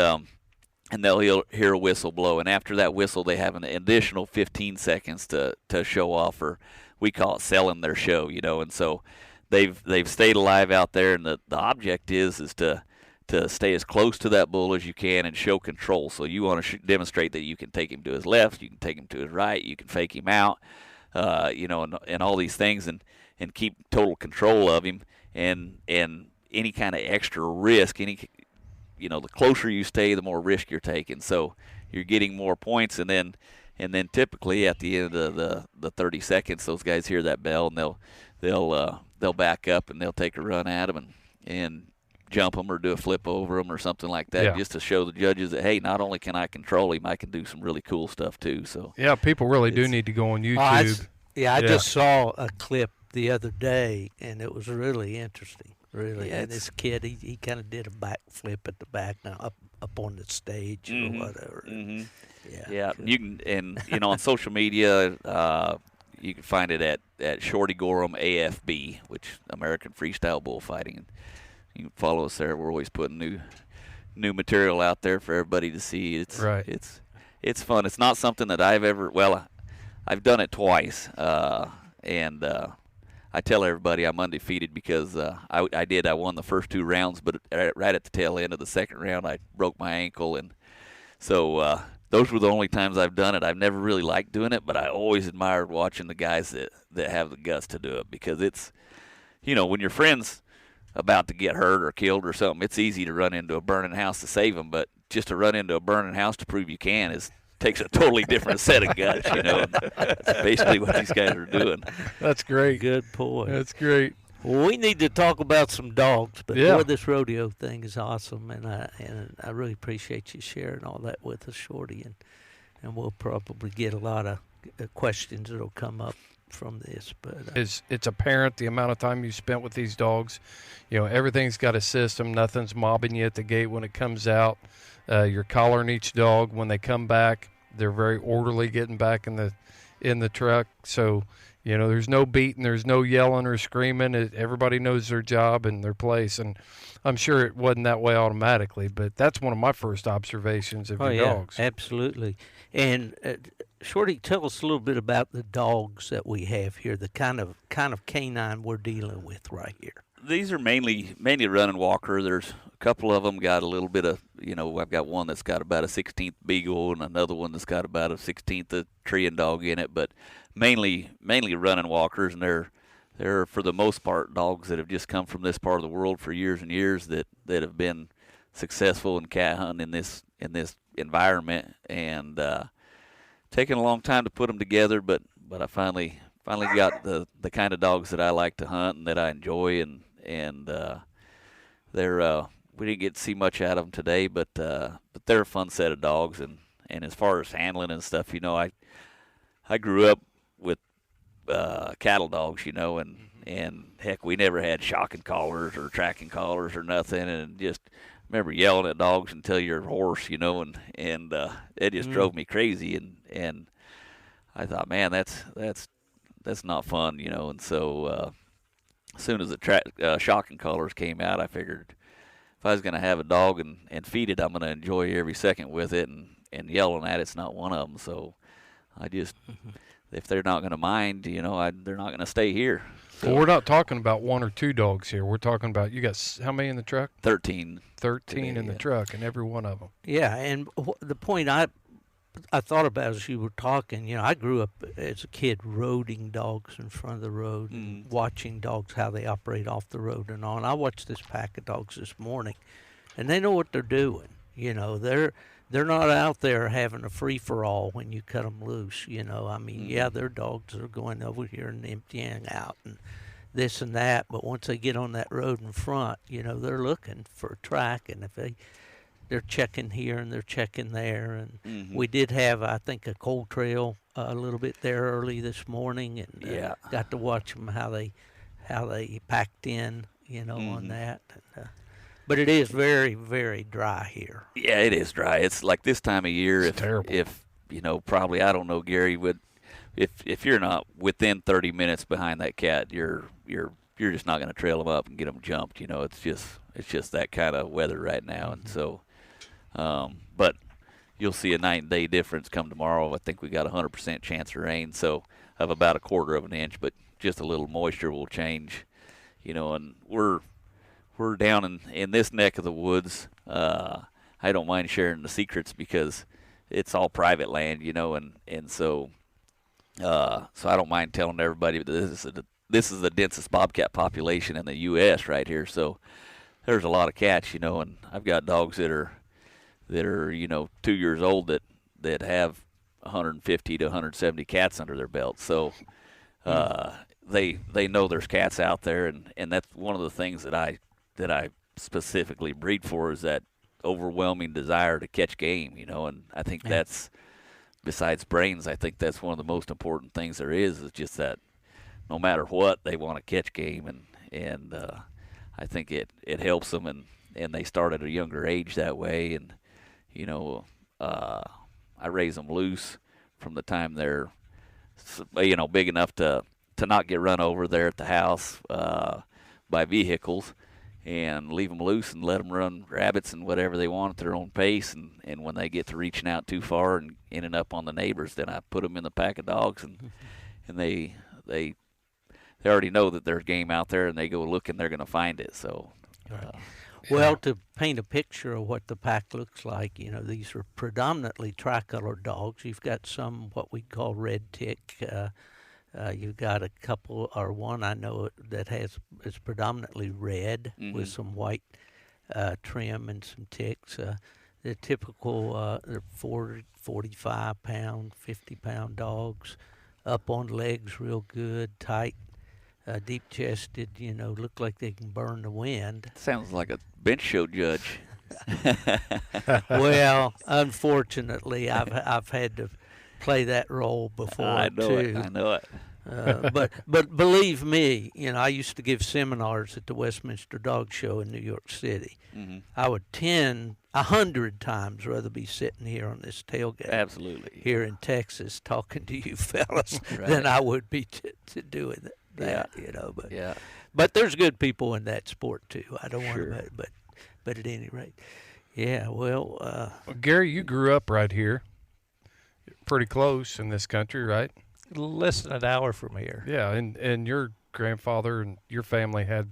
they'll hear a whistle blow, and after that whistle, they have an additional 15 seconds to show off, or we call it selling their show, And so they've stayed alive out there, and the object is to stay as close to that bull as you can and show control. So you want to demonstrate that you can take him to his left, you can take him to his right, you can fake him out, and all these things, and keep total control of him, and any kind of extra risk, the closer you stay, the more risk you're taking. So you're getting more points, and then typically at the end of the 30 seconds, those guys hear that bell, and they'll back up and they'll take a run at them and jump them or do a flip over them or something like that, just to show the judges that, hey, not only can I control him, I can do some really cool stuff too. So yeah, people really do need to go on YouTube. I just saw a clip the other day, and it was really interesting. Really, yeah, and this kid, he kind of did a backflip at the back now, up on the stage or whatever. Mm-hmm. Yeah. You can, on social media, you can find it at Shorty Gorham AFB, which American Freestyle Bullfighting. And you can follow us there. We're always putting new material out there for everybody to see. It's right. It's fun. It's not something that I've done it twice, and I tell everybody I'm undefeated because I won the first 2 rounds, but right at the tail end of the second round, I broke my ankle, and so those were the only times I've done it. I've never really liked doing it, but I always admired watching the guys that have the guts to do it, because it's, when your friend's about to get hurt or killed or something, it's easy to run into a burning house to save them, but just to run into a burning house to prove you can takes a totally different set of guts, That's basically what these guys are doing. That's great. Good point. That's great. Well, we need to talk about some dogs, but boy, this rodeo thing is awesome, and I really appreciate you sharing all that with us, Shorty, and we'll probably get a lot of questions that'll come up from this. But it's apparent the amount of time you spent with these dogs. You know, everything's got a system. Nothing's mobbing you at the gate when it comes out. You're collaring each dog when they come back. They're very orderly getting back in the truck. So, you know, there's no beating, there's no yelling or screaming. Everybody knows their job and their place. And I'm sure it wasn't that way automatically, but that's one of my first observations of your dogs. Absolutely. And Shorty, tell us a little bit about the dogs that we have here, the kind of canine we're dealing with right here. These are mainly run and walker. There's a couple of them got a little bit of, you know, I've got one that's got about a 16th beagle and another one that's got about a 16th of tree and dog in it, but mainly run and walkers, and they're for the most part dogs that have just come from this part of the world for years and years that have been successful in cat hunting in this environment, and taken a long time to put them together, but I finally got the kind of dogs that I like to hunt and that I enjoy, and they're we didn't get to see much out of them today, but they're a fun set of dogs, and as far as handling and stuff, you know, I grew up with cattle dogs, you know, and heck, we never had shocking collars or tracking collars or nothing, and just remember yelling at dogs until you're hoarse, you know, and it just drove me crazy, and I thought, man, that's not fun, you know, and so as soon as the shocking collars came out, I figured if I was going to have a dog and feed it, I'm going to enjoy every second with it, and yelling at it's not one of them. So I just, if they're not going to mind, you know, they're not going to stay here. So, well, we're not talking about one or two dogs here. We're talking about, you got how many in the truck? 13. 13 in the truck, and every one of them. Yeah, and the point I thought about as you were talking, you know, I grew up as a kid roading dogs in front of the road and watching dogs, how they operate off the road and all. And I watched this pack of dogs this morning, and they know what they're doing. You know, they're not out there having a free-for-all when you cut them loose, you know. I mean, yeah, their dogs are going over here and emptying out and this and that, but once they get on that road in front, you know, they're looking for a track, and if they're checking here and they're checking there, and we did have, I think, a cold trail a little bit there early this morning, and got to watch them how they packed in, you know, on that. And, but it is very, very dry here. Yeah, it is dry. It's like this time of year. It's terrible. If you know, probably, I don't know, Gary, if you're not within 30 minutes behind that cat, you're just not going to trail them up and get them jumped. You know, it's just that kind of weather right now, and so. But you'll see a night and day difference come tomorrow. I think we got 100% chance of rain, so of about a quarter of an inch, but just a little moisture will change, you know, and we're down in this neck of the woods. I don't mind sharing the secrets because it's all private land, you know, and so I don't mind telling everybody that this is the densest bobcat population in the U.S. right here, so there's a lot of cats, you know, and I've got dogs that are you know 2 years old that have 150 to 170 cats under their belt. So they know there's cats out there, and that's one of the things that I specifically breed for, is that overwhelming desire to catch game, you know. And I think that's, besides brains, I think that's one of the most important things there is just that no matter what, they want to catch game, and I think it helps them, and they start at a younger age that way. And you know, I raise them loose from the time they're, you know, big enough to not get run over there at the house by vehicles, and leave them loose and let them run rabbits and whatever they want at their own pace. And when they get to reaching out too far and ending up on the neighbors, then I put them in the pack of dogs, and they already know that there's game out there, and they go looking, they're going to find it. So. Well, to paint a picture of what the pack looks like, you know, these are predominantly tricolored dogs. You've got some what we call red tick. You've got a couple, or one I know that is predominantly red with some white trim and some ticks. The typical, they're 45-pound, 50-pound dogs, up on legs real good, tight. Deep-chested, you know, look like they can burn the wind. Sounds like a bench show judge. Well, unfortunately, I've had to play that role before I know too. it. I know it. But believe me, I used to give seminars at the Westminster Dog Show in New York City. Mm-hmm. I would 100 times rather be sitting here on this tailgate, Absolutely, here in Texas, talking to you fellas Right. than I would be to doing that. But there's good people in that sport too. I don't Sure. want to, but at any rate, yeah. Well, Gary, you grew up right here, pretty close in this country, right? Less than an hour from here. Yeah, and your grandfather and your family had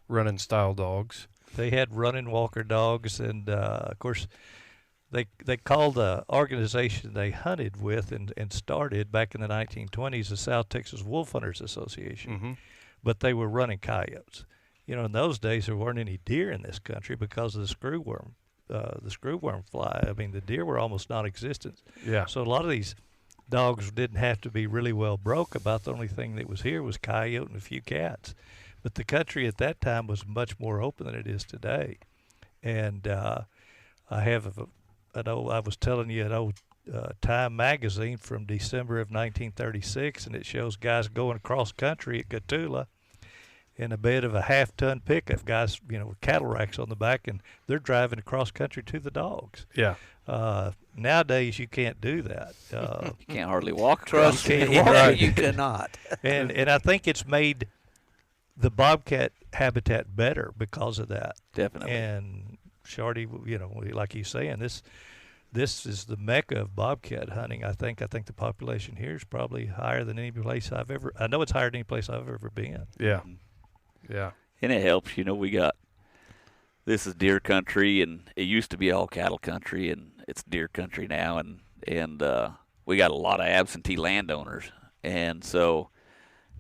running style dogs. They had running walker dogs, and of course, they called the organization they hunted with and started back in the 1920s the South Texas Wolf Hunters Association. Mm-hmm. But they were running coyotes. In those days there weren't any deer in this country because of the screwworm fly. I mean, the deer were almost non-existent. Yeah. So a lot of these dogs didn't have to be really well broke. About the only thing that was here was coyote and a few cats. But the country at that time was much more open than it is today. And I was telling you an old Time magazine from December of 1936, and it shows guys going across country at Cotulla in a bed of a half-ton pickup, guys, with cattle racks on the back, and they're driving across country to the dogs. Yeah. Nowadays, you can't do that. you can't hardly walk. trust you me, can't walk. you cannot. and I think it's made the bobcat habitat better because of that. Definitely. And Shorty, like he's saying, this is the mecca of bobcat hunting. I think the population here is probably higher than any place I know it's higher than any place I've ever been. Yeah. Yeah. And it helps, this is deer country, and it used to be all cattle country, and it's deer country now, and we got a lot of absentee landowners, and so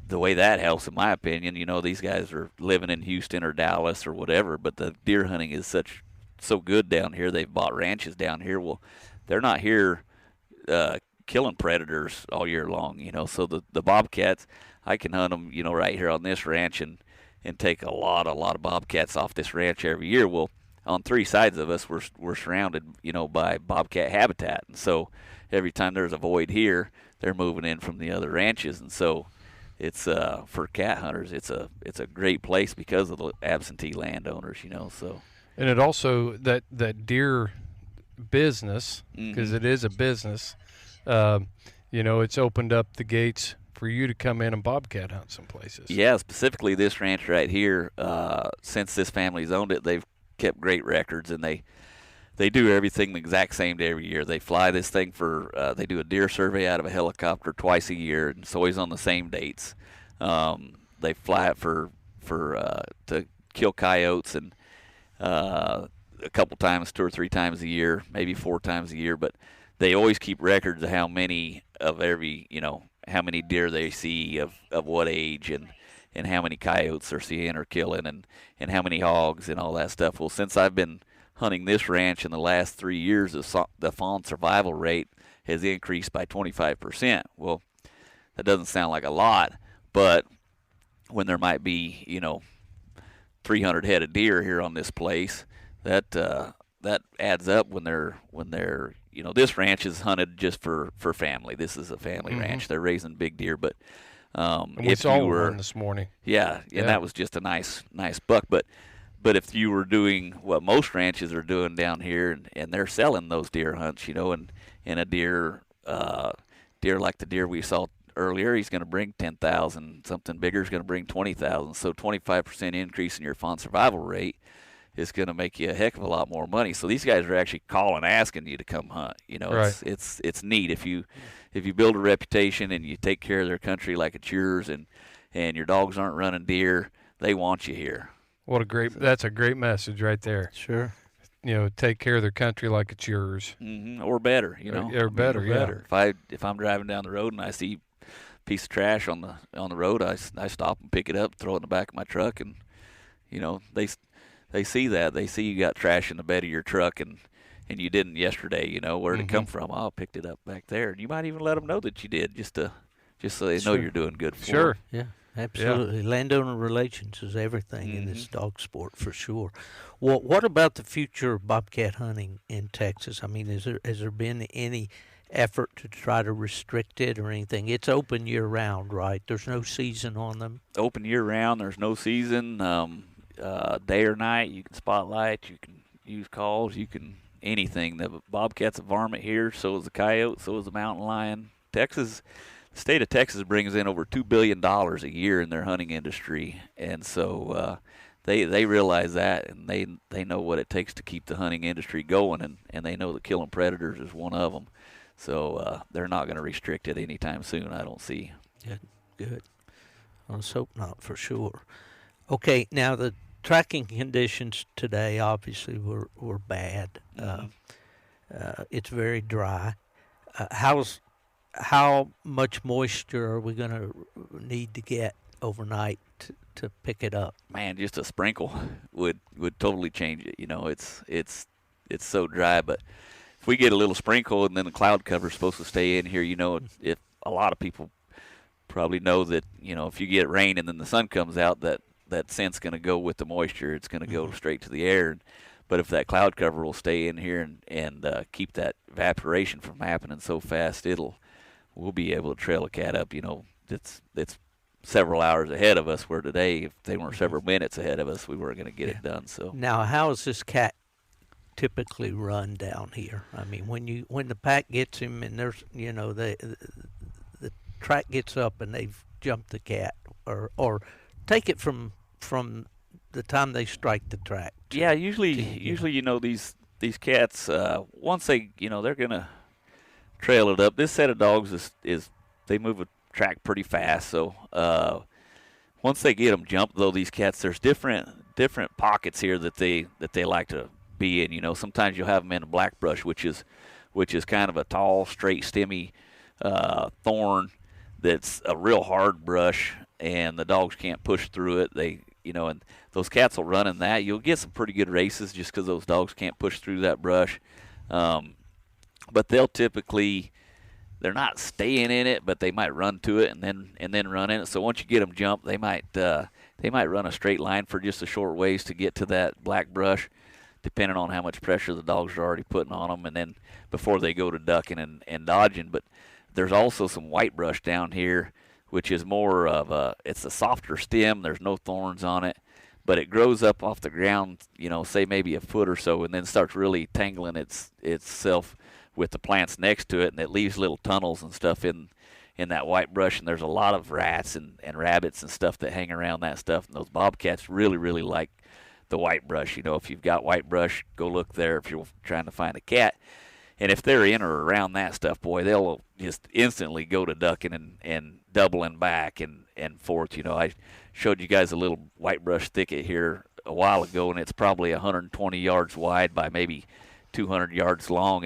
the way that helps, in my opinion, these guys are living in Houston or Dallas or whatever, but the deer hunting is so good down here. They've bought ranches down here. Well, they're not here killing predators all year long, so the bobcats, I can hunt them, right here on this ranch and take a lot of bobcats off this ranch every year. Well, on three sides of us, we're surrounded, by bobcat habitat, and so every time there's a void here, they're moving in from the other ranches, and so it's for cat hunters, it's a great place because of the absentee landowners, so. And it also that deer business, because Mm-hmm. it is a business, it's opened up the gates for you to come in and bobcat hunt some places. Yeah, specifically this ranch right here, since this family's owned it, they've kept great records, and they do everything the exact same day every year. They fly this thing they do a deer survey out of a helicopter twice a year, and it's always on the same dates. They fly it to kill coyotes, and a couple times, 2 or 3 times a year, maybe 4 times a year, but they always keep records of how many of every, how many deer they see of what age, and how many coyotes they're seeing or killing, and how many hogs and all that stuff. Well, since I've been hunting this ranch in the last 3 years, the fawn survival rate has increased by 25%. Well, that doesn't sound like a lot, but when there might be, 300 head of deer here on this place, that adds up when they're this ranch is hunted just for family. This is a family ranch. They're raising big deer, but And we saw one this morning. Yeah, and that was just a nice buck. But if you were doing what most ranches are doing down here, and they're selling those deer hunts, and a deer like the deer we saw earlier, he's going to bring 10,000. Something bigger is going to bring 20,000. So 25% increase in your fawn survival rate is going to make you a heck of a lot more money. So these guys are actually calling, asking you to come hunt. Right. It's neat if you build a reputation and you take care of their country like it's yours, and your dogs aren't running deer, they want you here. That's a great message right there. Sure. Take care of their country like it's yours. Mm-hmm. Or better, Or better, yeah. If I'm driving down the road and I see a piece of trash on the road, I stop and pick it up, throw it in the back of my truck, and they see that. They see you got trash in the bed of your truck, and you didn't yesterday. Where'd it come from? Oh, I picked it up back there. And you might even let them know that you did, just so they know you're doing good for them. Yeah, absolutely. Yeah. Landowner relations is everything in this dog sport for sure. Well, what about the future of bobcat hunting in Texas? I mean, has there been any effort to try to restrict it or anything? It's open year round, right? There's no season on them. Open year round. There's no season. Day or night, you can spotlight. You can use calls. You can anything. The bobcat's a varmint here. So is the coyote. So is the mountain lion. Texas. The state of Texas brings in over $2 billion a year in their hunting industry, and so they realize that, and they know what it takes to keep the hunting industry going, and they know that killing predators is one of them. So they're not going to restrict it anytime soon, I don't see. Good. Let's hope not, for sure. Okay, now the tracking conditions today obviously were bad. It's very dry. How much moisture are we going to need to get overnight to pick it up? Man, just a sprinkle would totally change it. You know, it's so dry, but if we get a little sprinkle and then the cloud cover is supposed to stay in here, you know, if a lot of people probably know that, you know, if you get rain and then the sun comes out, that scent's going to go with the moisture. It's going to go straight to the air. But if that cloud cover will stay in here and keep that evaporation from happening so fast, we'll be able to trail a cat up. You know, it's several hours ahead of us, where today, if they were several minutes ahead of us, we weren't going to get it done. So now, how is this cat typically run down here? I mean, when the pack gets him and there's, you know, the track gets up and they've jumped the cat, or take it from the time they strike the track. Yeah, usually you know, these cats, once they, you know, they're gonna trail it up. This set of dogs is they move a track pretty fast. So once they get them jumped, though, these cats, there's different pockets here that they like to be in. You know, sometimes you'll have them in a black brush, which is kind of a tall, straight, stemmy thorn that's a real hard brush, and the dogs can't push through it. They, you know, and those cats will run in that. You'll get some pretty good races just because those dogs can't push through that brush. But they'll typically, they're not staying in it, but they might run to it and then run in it. So once you get them jumped, they might run a straight line for just a short ways to get to that black brush, depending on how much pressure the dogs are already putting on them, and then before they go to ducking and dodging. But there's also some white brush down here, which is more of it's a softer stem. There's no thorns on it, but it grows up off the ground, you know, say maybe a foot or so, and then starts really tangling itself with the plants next to it, and it leaves little tunnels and stuff in that white brush. And there's a lot of rats and rabbits and stuff that hang around that stuff, and those bobcats really, really like the white brush. You know, if you've got white brush, go look there if you're trying to find a cat. And if they're in or around that stuff, boy, they'll just instantly go to ducking and doubling back and forth. You know, I showed you guys a little white brush thicket here a while ago, and it's probably 120 yards wide by maybe 200 yards long.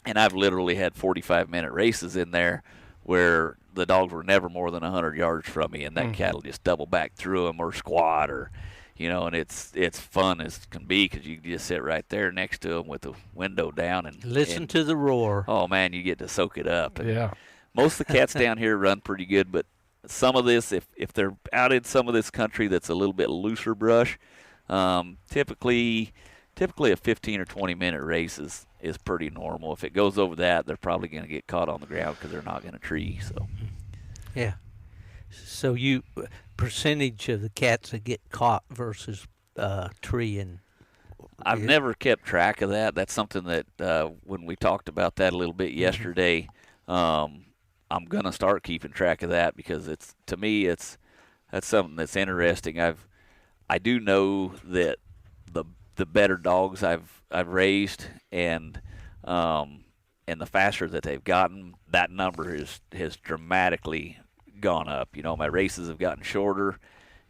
And I've literally had 45-minute races in there where the dogs were never more than 100 yards from me, and that cat will just double back through them or squat, or, you know, and it's fun as can be because you can just sit right there next to them with the window down and listen to the roar. Oh man, you get to soak it up. And Yeah. most of the cats down here run pretty good, but some of this, if they're out in some of this country that's a little bit looser brush, typically a 15 or 20-minute race is pretty normal. If it goes over that, they're probably going to get caught on the ground because they're not going to tree. So Yeah. So percentage of the cats that get caught versus treeing? I've never kept track of that. That's something that when we talked about that a little bit yesterday, I'm going to start keeping track of that because to me that's something that's interesting. I do know that the better dogs I've raised and the faster that they've gotten, that number has dramatically gone up. You know, my races have gotten shorter,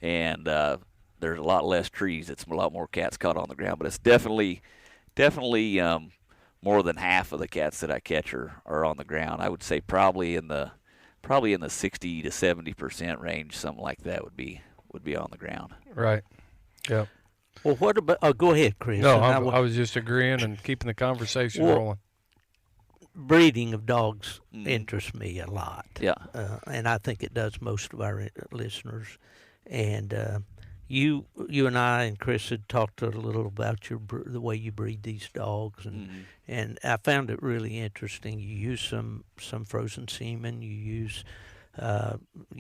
and there's a lot less trees. It's a lot more cats caught on the ground, but it's definitely more than half of the cats that I catch are on the ground. I would say probably in the 60 to 70% range, something like that would be on the ground. Right. Yeah. Well, what about? Oh, go ahead, Chris. No, I was just agreeing and keeping the conversation rolling. Breeding of dogs interests me a lot. Yeah. And I think it does most of our listeners. And you and I and Chris had talked a little about the way you breed these dogs, and I found it really interesting. You use some frozen semen. You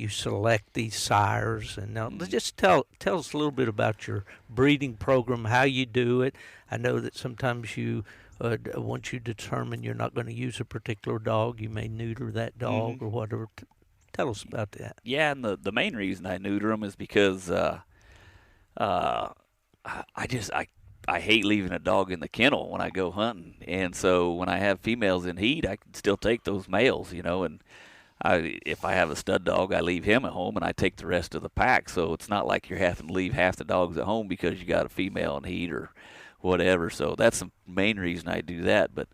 select these sires, and now just tell us a little bit about your breeding program, how you do it. I know that sometimes you once you determine you're not going to use a particular dog, you may neuter that dog or whatever. Tell us about that. Yeah, and the main reason I neuter them is because I hate leaving a dog in the kennel when I go hunting, and so when I have females in heat, I can still take those males, and if I have a stud dog, I leave him at home and I take the rest of the pack. So it's not like you're having to leave half the dogs at home because you got a female in heat or whatever. So that's the main reason I do that. But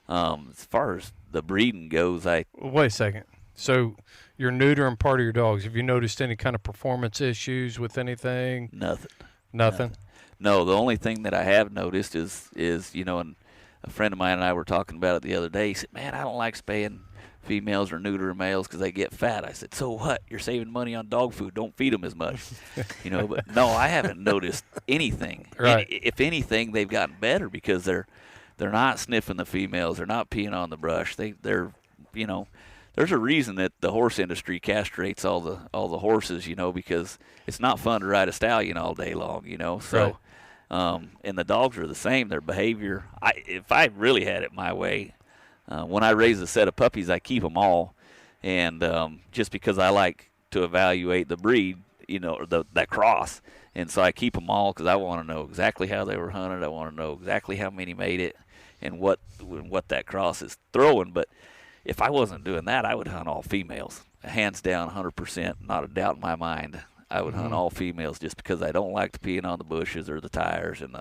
as far as the breeding goes, wait a second. So you're neutering part of your dogs. Have you noticed any kind of performance issues with anything? Nothing. No, the only thing that I have noticed is and a friend of mine and I were talking about it the other day. He said, "Man, I don't like spaying females or neutering males because they get fat." I said, "So what? You're saving money on dog food. Don't feed them as much." But no, I haven't noticed anything. Right. If anything, they've gotten better because they're not sniffing the females. They're not peeing on the brush. They're there's a reason that the horse industry castrates all the horses, because it's not fun to ride a stallion all day long, So, right. And the dogs are the same. Their behavior. If I really had it my way, when I raise a set of puppies, I keep them all, and just because I like to evaluate the breed, or that cross, and so I keep them all because I want to know exactly how they were hunted. I want to know exactly how many made it, and what that cross is throwing. But if I wasn't doing that, I would hunt all females, hands down, 100%, not a doubt in my mind. I would hunt all females just because I don't like the peeing on the bushes or the tires and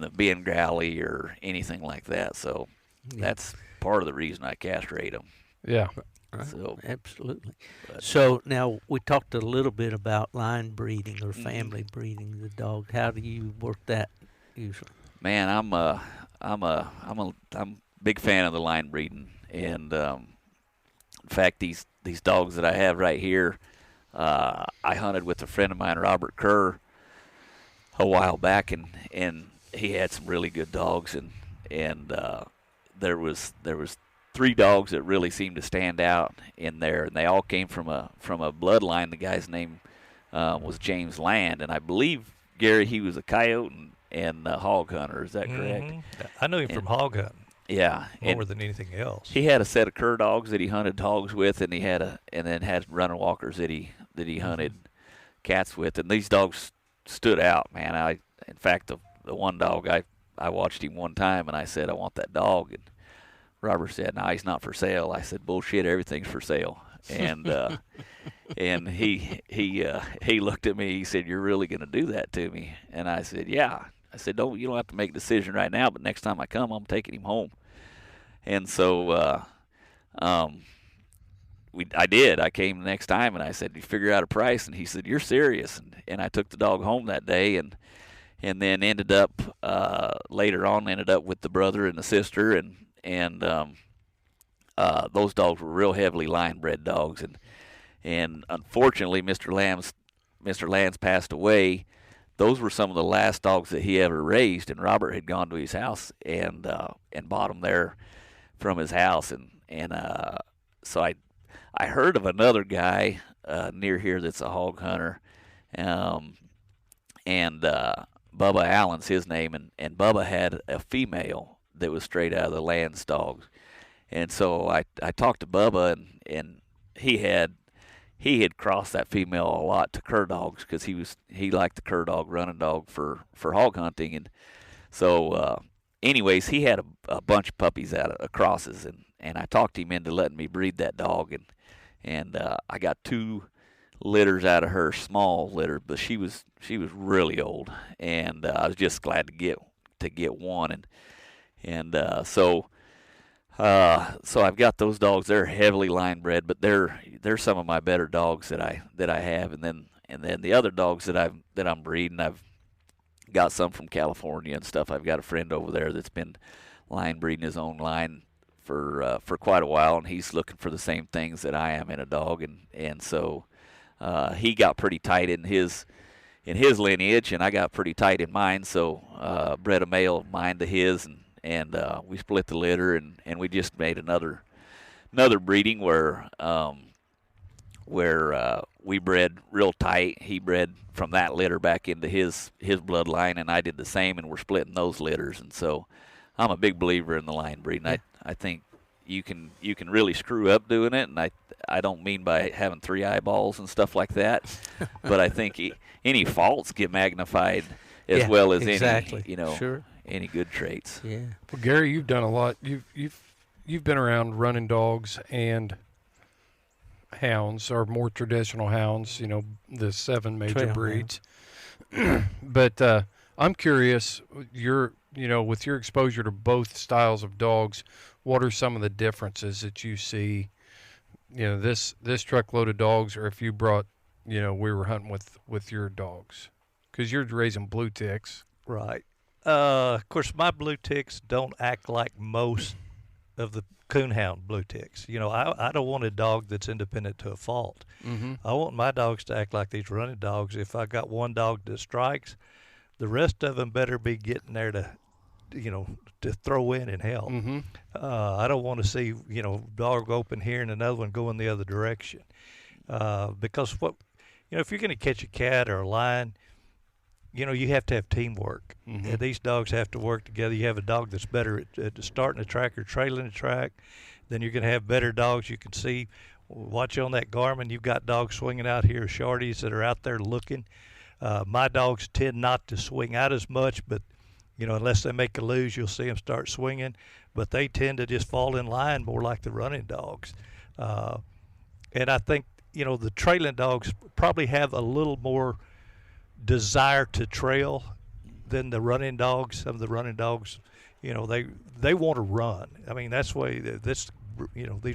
the being growly or anything like that. So that's part of the reason I castrate them. Yeah. Right. So, absolutely. So now we talked a little bit about line breeding or family breeding the dog. How do you work that usually? Man, I'm a big fan of the line breeding, and in fact, these dogs that I have right here, I hunted with a friend of mine, Robert Kerr, a while back, and he had some really good dogs, and there was 3 dogs that really seemed to stand out in there, and they all came from a bloodline. The guy's name was James Land, and I believe, Gary, he was a coyote and a hog hunter. Is that correct? I knew him from hog hunting. Yeah, more than anything else. He had a set of cur dogs that he hunted hogs with, and then had running walkers that he hunted cats with, and these dogs stood out, man. In fact, the one dog I watched him one time, and I said, "I want that dog," and Robert said, "No, he's not for sale." I said, "Bullshit, everything's for sale." And and he looked at me. He said, "You're really going to do that to me?" And I said, "Yeah." I said, you don't have to make a decision right now, but next time I come, I'm taking him home. And so I did. I came the next time, and I said, "You figure out a price?" And he said, "You're serious?" And I took the dog home that day, and then ended up later on with the brother and the sister, and those dogs were real heavily line bred dogs, and unfortunately Mr. Lands passed away. Those were some of the last dogs that he ever raised, and Robert had gone to his house and bought them there from his house, and so I heard of another guy near here that's a hog hunter, and Bubba Allen's his name, and Bubba had a female that was straight out of the Lands dogs, and so I talked to Bubba, and he had crossed that female a lot to cur dogs because he liked the cur dog running dog for hog hunting, and so anyways, he had a bunch of puppies out of crosses, and I talked him into letting me breed that dog, and I got 2 litters out of her, small litter, but she was really old, and I was just glad to get one, and so I've got those dogs. They're heavily line bred, but they're some of my better dogs that I have, and then the other dogs that I'm breeding, I've got some from California and stuff. I've got a friend over there that's been line breeding his own line for quite a while, and he's looking for the same things that I am in a dog, and so he got pretty tight in his in his lineage, and I got pretty tight in mine, so bred a male of mine to his, and we split the litter, and we just made another breeding where we bred real tight. He bred from that litter back into his bloodline, and I did the same, and we're splitting those litters. And so I'm a big believer in the line breeding. Yeah. I think you can really screw up doing it, and I don't mean by having 3 eyeballs and stuff like that, but I think any faults get magnified as well as exactly. any Sure. any good traits. Yeah. Well, Gary, you've done a lot. You've been around running dogs and hounds, or more traditional hounds. The 7 major Trail breeds. But I'm curious, with your exposure to both styles of dogs, what are some of the differences that you see? This truckload of dogs, or if you brought, we were hunting with your dogs, because you're raising blue ticks. Right. Of course, my blue ticks don't act like most of the coonhound blue ticks. I don't want a dog that's independent to a fault. Mm-hmm. I want my dogs to act like these running dogs. If I got one dog that strikes, the rest of them better be getting there to throw in and help. Mm-hmm. I don't want to see, dog open here and another one going the other direction. Because if you're going to catch a cat or a lion, you have to have teamwork. Mm-hmm. And these dogs have to work together. You have a dog that's better at starting a track or trailing a track, then you're going to have better dogs. You can see, watch on that Garmin, you've got dogs swinging out here, shorties that are out there looking. My dogs tend not to swing out as much, but unless they make a lose, you'll see them start swinging. But they tend to just fall in line more like the running dogs. And I think, the trailing dogs probably have a little more desire to trail than the running dogs. Some of the running dogs, they want to run. I mean, that's why these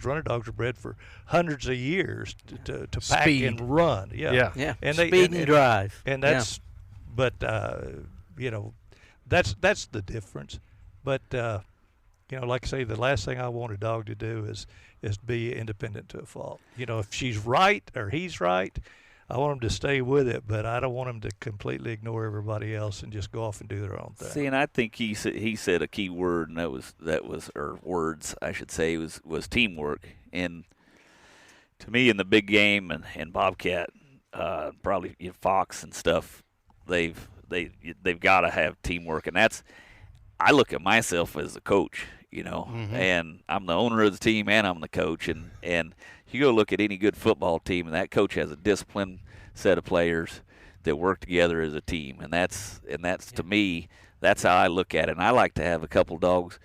running dogs are bred for hundreds of years to pack Speed. and run. Yeah. Yeah. And Speed and drive. And that's, but that's the difference. But like I say, the last thing I want a dog to do is be independent to a fault. If she's right or he's right, I want them to stay with it, but I don't want them to completely ignore everybody else and just go off and do their own thing. See, and I think he said a key word, and that was or words I should say was teamwork. And to me, in the big game and Bobcat, probably Fox and stuff, they've got to have teamwork, and that's, I look at myself as a coach, Mm-hmm. and I'm the owner of the team and I'm the coach, and you go look at any good football team, and that coach has a disciplined set of players that work together as a team, and that's to me, that's how I look at it. And I like to have a couple dogs.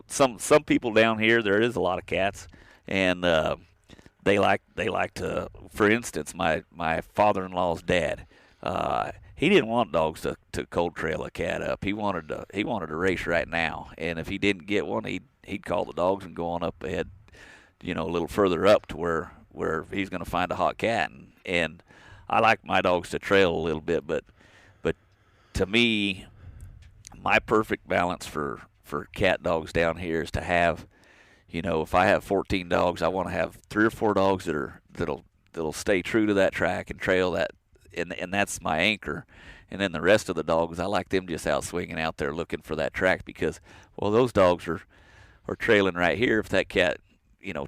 Some people down here, there is a lot of cats, and they like to, for instance, my father-in-law's dad, he didn't want dogs to cold trail a cat up. He wanted to race right now, and if he didn't get one, he'd call the dogs and go on up ahead, a little further up to where he's going to find a hot cat. And I like my dogs to trail a little bit, but to me, my perfect balance for cat dogs down here is to have, if I have 14 dogs, I want to have 3 or 4 dogs that'll stay true to that track and trail that. And that's my anchor. And then the rest of the dogs, I like them just out swinging out there looking for that track, because, well, those dogs are trailing right here. If that cat,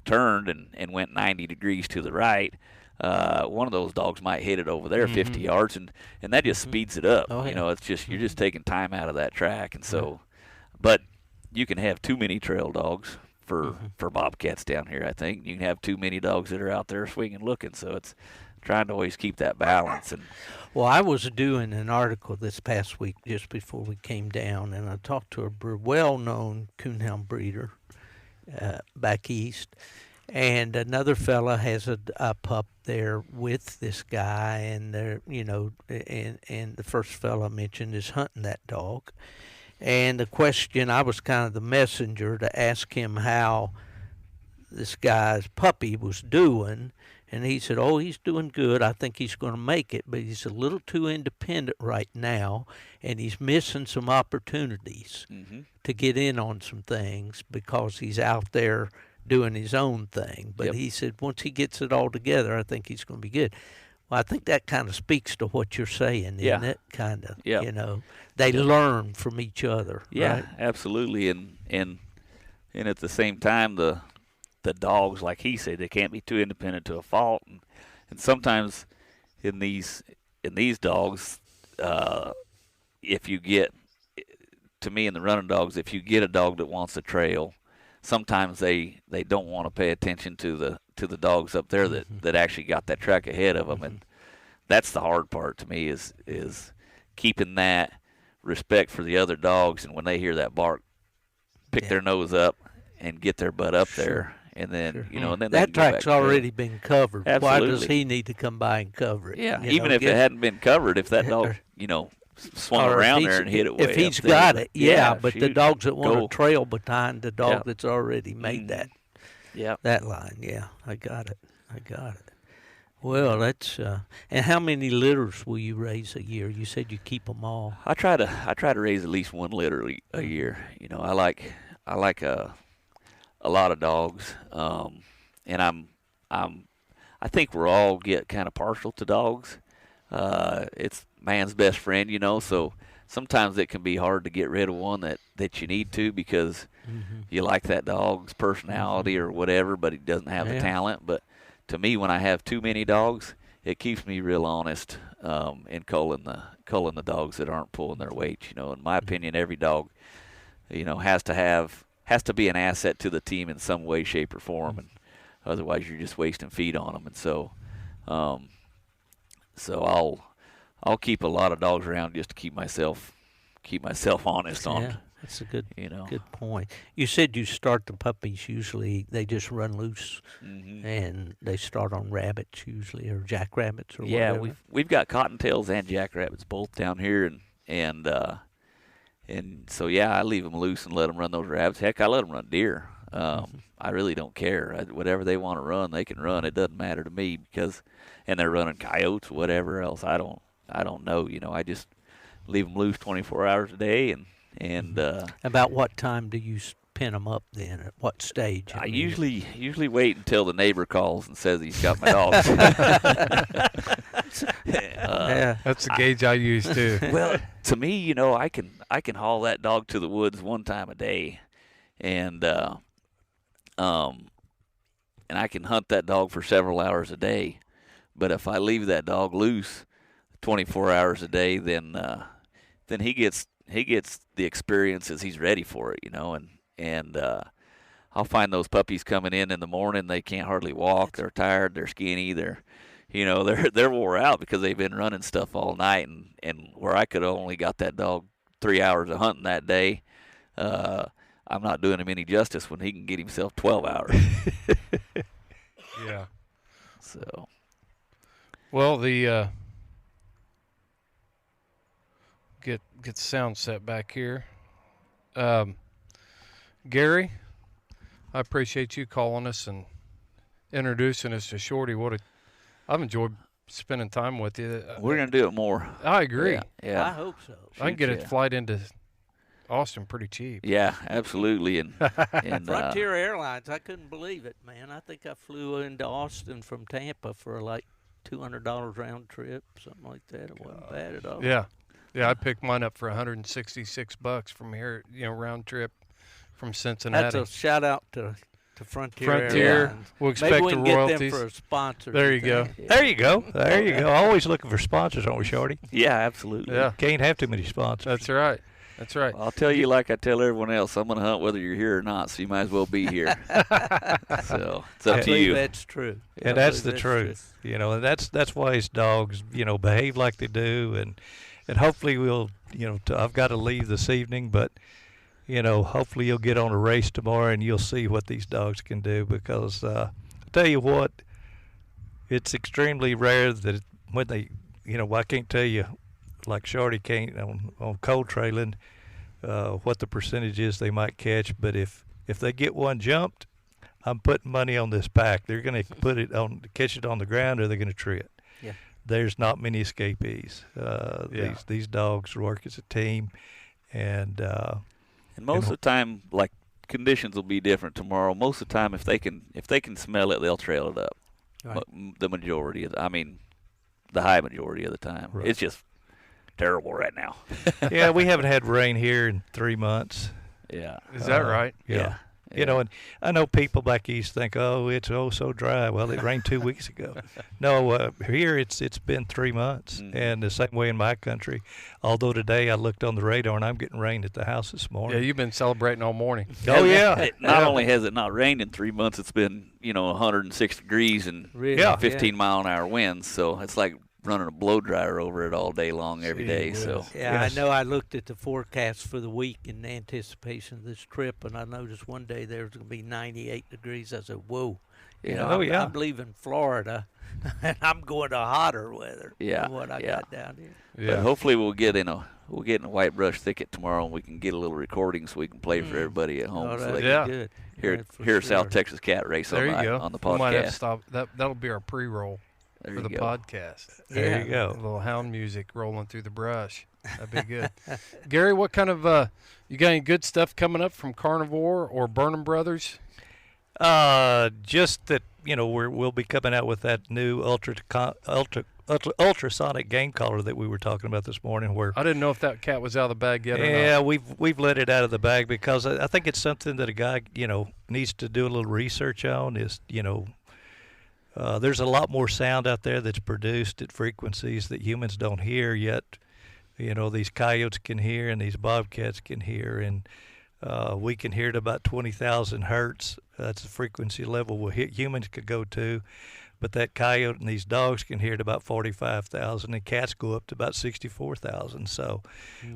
turned and went 90 degrees to the right, one of those dogs might hit it over there Mm-hmm. 50 yards, and that just speeds it up. Oh, yeah. It's just, you're just taking time out of that track. And so, but you can have too many trail dogs for bobcats down here, I think. You can have too many dogs that are out there swinging looking. So it's trying to always keep that balance. And Well, I was doing an article this past week just before we came down, and I talked to a well-known coonhound breeder back east, and another fella has a pup there with this guy, and they're, and the first fella I mentioned is hunting that dog. And the question, I was kind of the messenger to ask him how this guy's puppy was doing. And he said, oh, he's doing good. I think he's going to make it, but he's a little too independent right now, and he's missing some opportunities to get in on some things because he's out there doing his own thing. But he said once he gets it all together, I think he's going to be good. Well, I think that kind of speaks to what you're saying, Yeah. isn't it? Kind of, Yeah. you know, they learn from each other. Yeah, right? absolutely. And at the same time, the dogs, like he said, they can't be too independent to a fault. And sometimes in these dogs, if you get, to me in the running dogs, if you get a dog that wants a trail, sometimes they don't want to pay attention to the dogs up there that actually got that track ahead of them, and that's the hard part to me is keeping that respect for the other dogs, and when they hear that bark, pick their nose up and get their butt up there, and then you know, and then that track's already been covered. Absolutely. Why does he need to come by and cover it? Yeah, You even know, if it hadn't been covered, if that dog, you know, swung or if around he's- there and hit it way if he's up there, got it, yeah. But the shoot, dogs that want go. to trail behind the dog Yeah. that's already made Yeah. that line, yeah, I got it. Well, that's and how many litters will you raise a year? You said you keep them all. I try to raise at least one litter a year. You know, I like a lot of dogs, and I think we're all get kind of partial to dogs. It's man's best friend, you know. So sometimes it can be hard to get rid of one that you need to because you like that dog's personality or whatever, but he doesn't have the talent. But to me, when I have too many dogs, it keeps me real honest in culling the dogs that aren't pulling their weight. You know, in my opinion, every dog, you know, has to be an asset to the team in some way, shape, or form, and otherwise you're just wasting feed on them. And so, I'll keep a lot of dogs around just to keep myself honest on. Yeah, that's a good You know, good point. You said you start the puppies usually they just run loose and they start on rabbits usually or jackrabbits or whatever. we've got cottontails and jackrabbits both down here, and so I leave them loose and let them run those rabbits. Heck, I let them run deer. I really don't care. Whatever they want to run, they can run. It doesn't matter to me and they're running coyotes, whatever else. I don't know. You know, I just leave them loose 24 hours a day, and About what time do you pin them up then? At what stage? I usually wait until the neighbor calls and says he's got my dogs. yeah. That's the gauge I use too. Well, to me, you know, I can haul that dog to the woods one time a day, and I can hunt that dog for several hours a day. But if I leave that dog loose 24 hours a day, then he gets the experiences he's ready for it, you know, and I'll find those puppies coming in the morning. They can't hardly walk. They're tired. They're skinny. They're wore out because they've been running stuff all night. And where I could have only got that dog 3 hours of hunting that day, I'm not doing him any justice when he can get himself 12 hours. Yeah. So. Well, the get the sound set back here. Gary, I appreciate you calling us and introducing us to Shorty. I've enjoyed spending time with you. We're gonna do it more. I agree. Yeah. I hope so. I can get a flight into Austin pretty cheap. Yeah, absolutely. And Frontier Airlines, I couldn't believe it, man. I think I flew into Austin from Tampa for like $200 round trip, something like that. It wasn't bad at all. Yeah, I picked mine up for $166 from here, you know, round trip from Cincinnati. That's a shout out to Frontier Airlines. We'll expect Maybe we the can get royalties. them for a sponsor. There you go. There you go. There you go. Always looking for sponsors, aren't we, Shorty? yeah, absolutely. Yeah, Can't have too many sponsors. that's right. That's right. I'll tell you like I tell everyone else, I'm going to hunt whether you're here or not, so you might as well be here. So it's up I to believe you. that's true. I And that's the believe truth, you know, and that's why his dogs, you know, behave like they do, and hopefully we'll, you know, I've got to leave this evening, but, you know, hopefully you'll get on a race tomorrow and you'll see what these dogs can do, because I tell you what, it's extremely rare that when they, you know, I can't tell you like Shorty can't on cold trailing what the percentage is they might catch, but if they get one jumped, I'm putting money on this pack. They're going to catch it on the ground, or they're going to tree it. Yeah. There's not many escapees. These dogs work as a team, and most of the time, like, conditions will be different tomorrow. Most of the time, if they can smell it, they'll trail it up. Right. The majority of I mean, the high majority of the time. Right. It's just terrible right now. Yeah, we haven't had rain here in 3 months. Yeah. Is that right? Yeah. Yeah. You know, and I know people back east think, oh, it's so dry. Well, it rained 2 weeks ago. No, here it's been 3 months, and the same way in my country. Although today I looked on the radar and I'm getting rain at the house this morning. Yeah, you've been celebrating all morning. Oh yeah. Not only has it not rained in 3 months, it's been 106 degrees and Really? 15-mile-an-hour winds. So it's like running a blow dryer over it all day long every day. So Yeah, Yes. I know. I looked at the forecast for the week in anticipation of this trip, and I noticed one day there was going to be 98 degrees. I said, "Whoa!" You know, Oh, yeah. I'm leaving Florida, and I'm going to hotter weather Yeah, than what I yeah. got down here. But hopefully we'll get in a white brush thicket tomorrow, and we can get a little recording so we can play for everybody at home. Oh, so that'd they be Yeah. good. can Yeah, for hear sure. South Texas Cat Race There on, you go. on the We might have to podcast. stop. That'll be our pre-roll There for you the go. podcast. There Yeah. you A go. little hound music rolling through the brush. That'd be good. Gary, what kind of you got any good stuff coming up from Carnivore or Burnham Brothers? Just that we'll be coming out with that new ultrasonic game collar that we were talking about this morning. Where I didn't know if that cat was out of the bag yet or yeah, not. we've let it out of the bag because I think it's something that a guy needs to do a little research on. There's a lot more sound out there that's produced at frequencies that humans don't hear yet. These coyotes can hear and these bobcats can hear, and we can hear at about 20,000 hertz. That's the frequency level humans could go to. But that coyote and these dogs can hear at about 45,000, and cats go up to about 64,000. So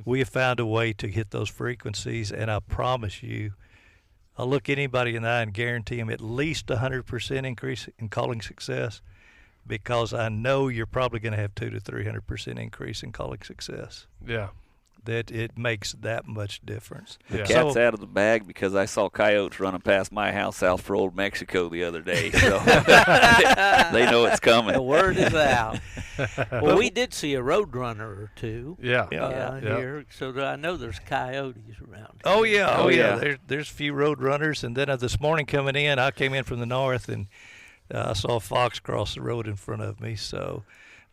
we have found a way to hit those frequencies, and I promise you, I'll look anybody in the eye and guarantee them at least 100% increase in calling success, because I know you're probably going to have 200 to 300% increase in calling success. Yeah. That it makes that much difference. Yeah. Cat's So- out of the bag because I saw coyotes running past my house south for Old Mexico the other day. So they know it's coming. The word is out. Well, we did see a road runner or two Yeah. Yeah. here, so I know there's coyotes around. Oh yeah, Oh, yeah. There's a few road runners, and then this morning coming in, I came in from the north, and I saw a fox cross the road in front of me. So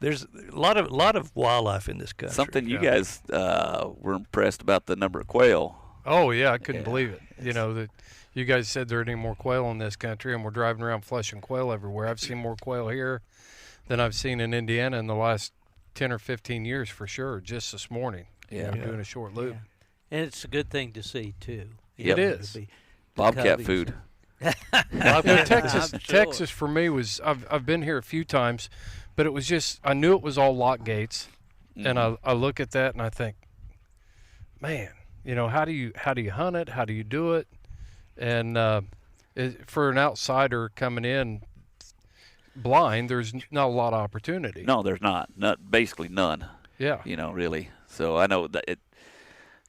there's a lot of wildlife in this country. Something you guys were impressed about the number of quail. Oh yeah, I couldn't Yeah. believe it. That you guys said there ain't any more quail in this country, and we're driving around flushing quail everywhere. I've seen more quail here than I've seen in Indiana in the last 10 or 15 years for sure. Just this morning, Yeah. doing a short loop. Yeah. And it's a good thing to see too. Yep. It know, is. to be- Bobcat Cubbies. food. Texas, I'm sure. Texas for me was I've been here a few times, but it was just I knew it was all lock gates, and I look at that and I think, man, how do you hunt it? How do you do it? And for an outsider coming in blind, there's not a lot of opportunity. No, there's not. Basically none. Yeah. Really. So I know that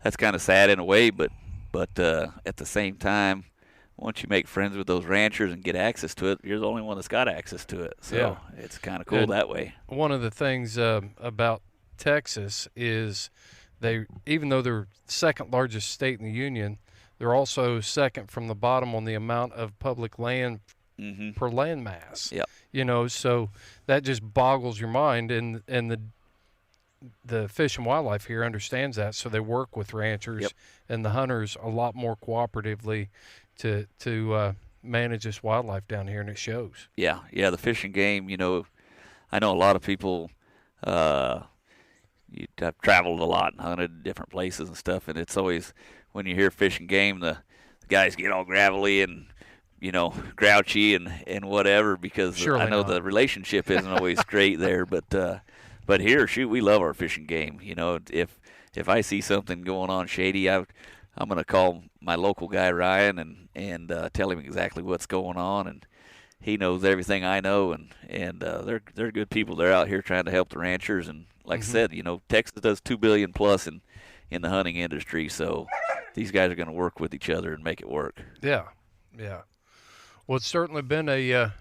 that's kind of sad in a way, but at the same time, once you make friends with those ranchers and get access to it, you're the only one that's got access to it. So Yeah. it's kind of cool And that way. One of the things about Texas is even though they're second largest state in the union, they're also second from the bottom on the amount of public land Mm-hmm. per land mass. Yep. So that just boggles your mind, and the Fish and Wildlife here understands that, so they work with ranchers Yep. and the hunters a lot more cooperatively to manage this wildlife down here, and it shows. Yeah. The Fish and Game. I know a lot of people. I've traveled a lot and hunted different places and stuff, and it's always when you hear Fish and Game, the guys get all gravelly and grouchy and whatever, because Surely I know not. the relationship isn't always great there. But here, shoot, we love our Fish and Game. If I see something going on shady, I'm gonna call my local guy Ryan and tell him exactly what's going on, and he knows everything I know, and they're good people. They're out here trying to help the ranchers, and like I said, Texas does $2 billion plus in the hunting industry, so these guys are going to work with each other and make it work. Yeah. Well, it's certainly been a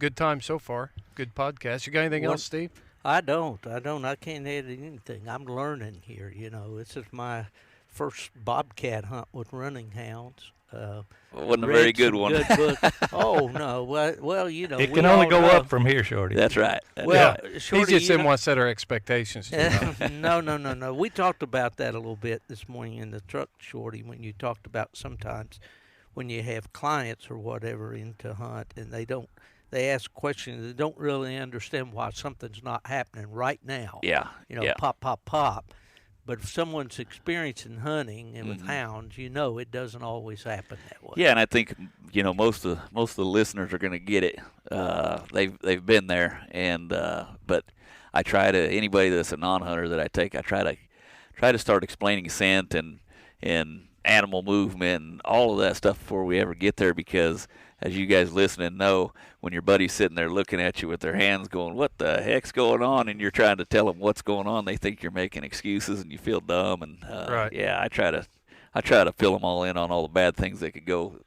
good time so far. Good podcast. You got anything else, Steve? I don't. I can't add anything. I'm learning here. This is my first bobcat hunt with running hounds. Wasn't a read very good some one. Good book. Oh no, well, you know, It we can only all go know. up from here, Shorty. That's right. Well, He Shorty, just you didn't know- want to set our expectations too high. No. We talked about that a little bit this morning in the truck, Shorty, when you talked about sometimes when you have clients or whatever in to hunt and they ask questions, they don't really understand why something's not happening right now. Yeah. You know, yeah. pop. But if someone's experiencing hunting and with Mhm. hounds, you know it doesn't always happen that way. Yeah, and I think most of the listeners are going to get it. They've been there, and but I try to anybody that's a non-hunter that I take, I try to start explaining scent and animal movement and all of that stuff before we ever get there, because as you guys listening know, when your buddy's sitting there looking at you with their hands going, what the heck's going on, and you're trying to tell them what's going on, they think you're making excuses and you feel dumb. And Right. yeah, I try to fill them all in on all the bad things that could go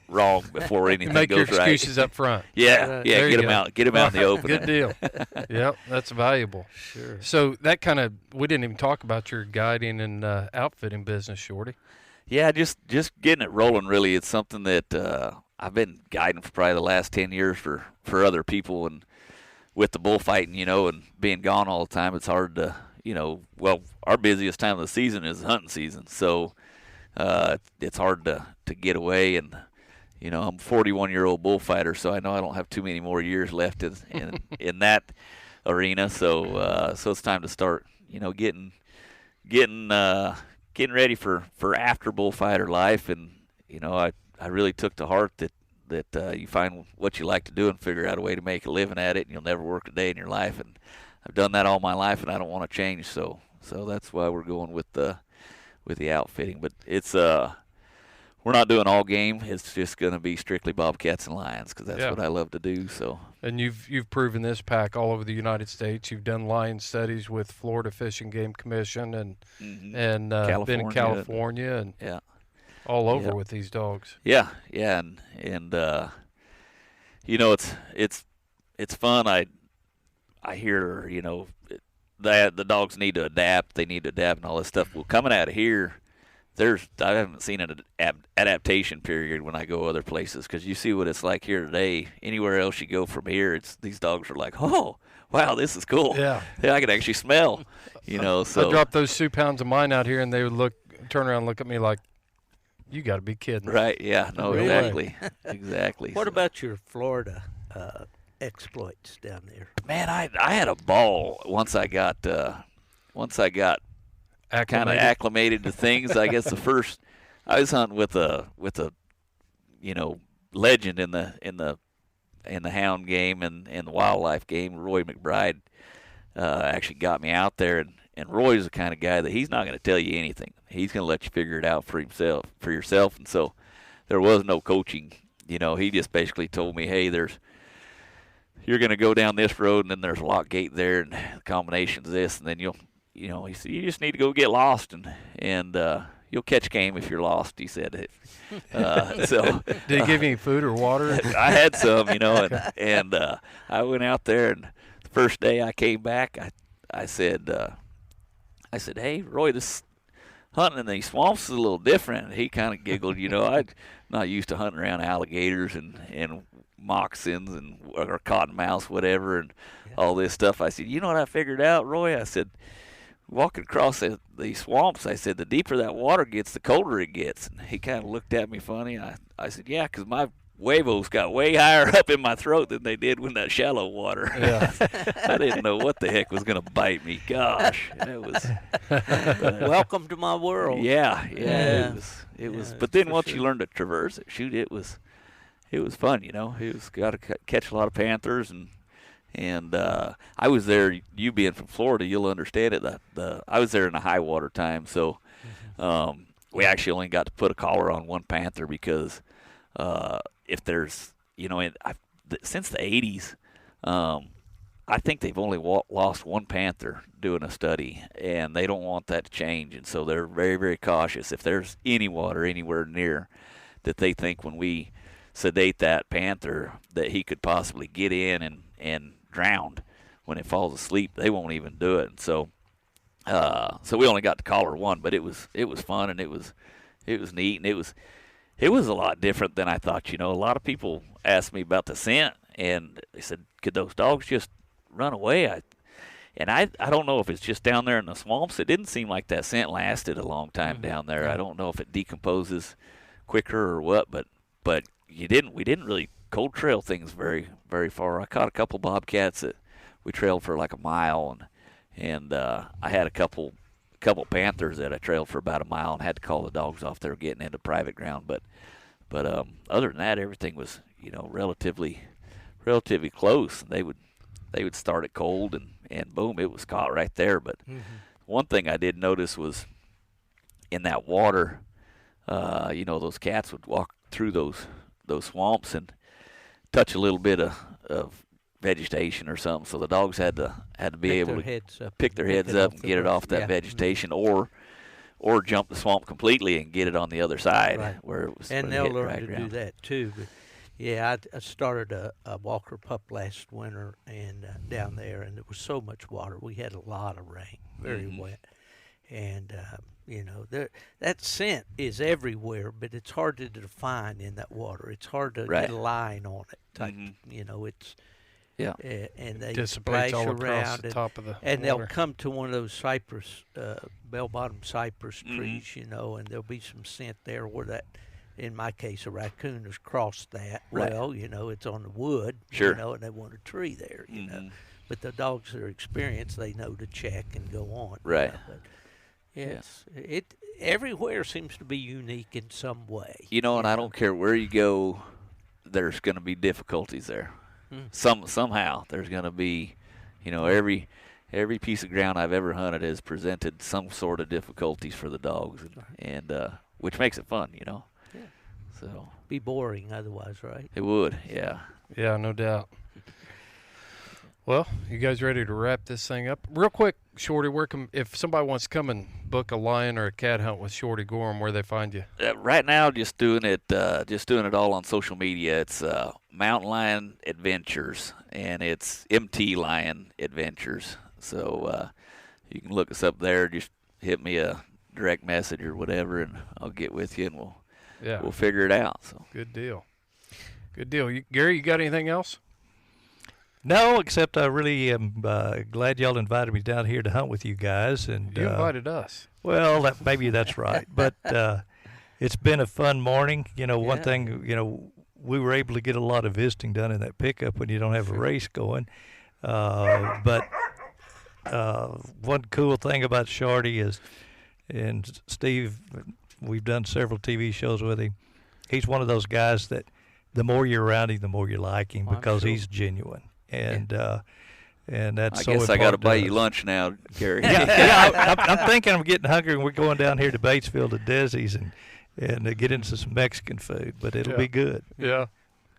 wrong before anything Make your goes right. excuses up front. Yeah, There get you them go. out in the open. Good deal. Yep, that's valuable. Sure. So that kind of, we didn't even talk about your guiding and outfitting business, Shorty. Yeah, just getting it rolling. Really, it's something that I've been guiding for probably the last 10 years for other people, and with the bullfighting, and being gone all the time, it's hard to, well, our busiest time of the season is hunting season, so it's hard to get away. And I'm a 41-year-old bullfighter, so I know I don't have too many more years left in that arena. So it's time to start, getting ready for after bullfighter life. And I really took to heart that you find what you like to do and figure out a way to make a living at it, and you'll never work a day in your life. And I've done that all my life, and I don't want to change. So that's why we're going with the outfitting. But it's we're not doing all game. It's just going to be strictly bobcats and lions, because that's what I love to do. So. And you've proven this pack all over the United States. You've done lion studies with Florida Fish and Game Commission and been in California and yeah, all over Yeah. with these dogs. yeah, and it's fun. I hear that the dogs need to adapt. They need to adapt and all this stuff. Well, coming out of here, I haven't seen an adaptation period when I go other places, because you see what it's like here today. Anywhere else you go from here, these dogs are like, oh, wow, this is cool. Yeah. I can actually smell, So I dropped those 2 pounds of mine out here, and they would turn around and look at me like, you got to be kidding. right, yeah, no, Really? exactly. What about your Florida exploits down there? Man, I had a ball once I got kind of acclimated to things. I guess I was hunting with a legend in the hound game and the wildlife game. Roy McBride actually got me out there, and Roy's the kind of guy that he's not going to tell you anything. He's going to let you figure it out for yourself. And so there was no coaching. He just basically told me, hey, you're going to go down this road, and then there's a lock gate there, and the combination's this, and then he said, you just need to go get lost, and you'll catch game if you're lost, he said. So Did he give you any food or water? I had some, and I went out there, and the first day I came back, I said, hey, Roy, this hunting in these swamps is a little different. And he kind of giggled, I'm not used to hunting around alligators and moccasins or cottonmouths, whatever, and all this stuff. I said, you know what I figured out, Roy? I said, walking across the swamps, I said, the deeper that water gets, the colder it gets. And he kind of looked at me funny. I said, yeah, because my huevos got way higher up in my throat than they did when that shallow water. Yeah. I didn't know what the heck was going to bite me. Gosh, it was. Welcome to my world. Yeah. Yeah. It was. Yeah, But then for once sure. you learn to traverse it, shoot, it was fun. It was got to catch a lot of panthers and I was there. You being from Florida, you'll understand it. I was there in a high water time, so we actually only got to put a collar on one panther because if there's since the 80s, I think they've only lost one panther doing a study, and they don't want that to change, and so they're very, very cautious. If there's any water anywhere near that they think when we sedate that panther that he could possibly get in and drowned when it falls asleep, they won't even do it. And so we only got to collar one, but it was fun, and it was neat, and It was a lot different than I thought. A lot of people asked me about the scent, and they said, could those dogs just run away? I don't know if it's just down there in the swamps. It didn't seem like that scent lasted a long time down there. I don't know if it decomposes quicker or what, but we didn't really cold trail things very, very far. I caught a couple bobcats that we trailed for like a mile, and I had a couple panthers that I trailed for about a mile and had to call the dogs off. They were getting into private ground, but other than that, everything was relatively close. They would start it cold and boom, it was caught right there. But one thing I did notice was in that water, those cats would walk through those swamps and touch a little bit of vegetation or something, so the dogs had to be able to pick their heads up and get it off that vegetation, or jump the swamp completely and get it on the other side where it was. And they'll learn to do that too. But yeah, I started a walker pup last winter and down there, and there was so much water. We had a lot of rain, very wet, and that scent is everywhere, but it's hard to define in that water. It's hard to get a line on it. Type, it's. Yeah, and they dissipates splash all across around, the top of the and water. they'll come to one of those cypress, bell-bottom cypress trees, and there'll be some scent there where that, in my case, a raccoon has crossed that. Right. Well, it's on the wood, and they want a tree there, But the dogs that are experienced, they know to check and go on. Right. But yes, it everywhere seems to be unique in some way. And I don't care where you go, there's going to be difficulties there. Somehow there's going to be, every piece of ground I've ever hunted has presented some sort of difficulties for the dogs, and which makes it fun, Yeah. So be boring otherwise, right? It would, yeah. Yeah, no doubt. Well, you guys ready to wrap this thing up? Real quick, Shorty, if somebody wants to come and book a lion or a cat hunt with Shorty Gorham, where they find you? Right now, just doing it all on social media. It's Mountain Lion Adventures, and it's MT Lion Adventures. So you can look us up there. Just hit me a direct message or whatever, and I'll get with you, and we'll figure it out. So good deal. Gary, you got anything else? No, except I really am glad y'all invited me down here to hunt with you guys. And you invited us. Well, maybe that's right. But it's been a fun morning. One thing, we were able to get a lot of visiting done in that pickup when you don't have a race going. But one cool thing about Shorty is, and Steve, we've done several TV shows with him. He's one of those guys that the more you're around him, the more you like him, because he's genuine. And that's so important. I guess I got to buy you lunch now, Gary. I'm thinking I'm getting hungry, and we're going down here to Batesville to Desi's and get into some Mexican food, but it'll be good. Yeah.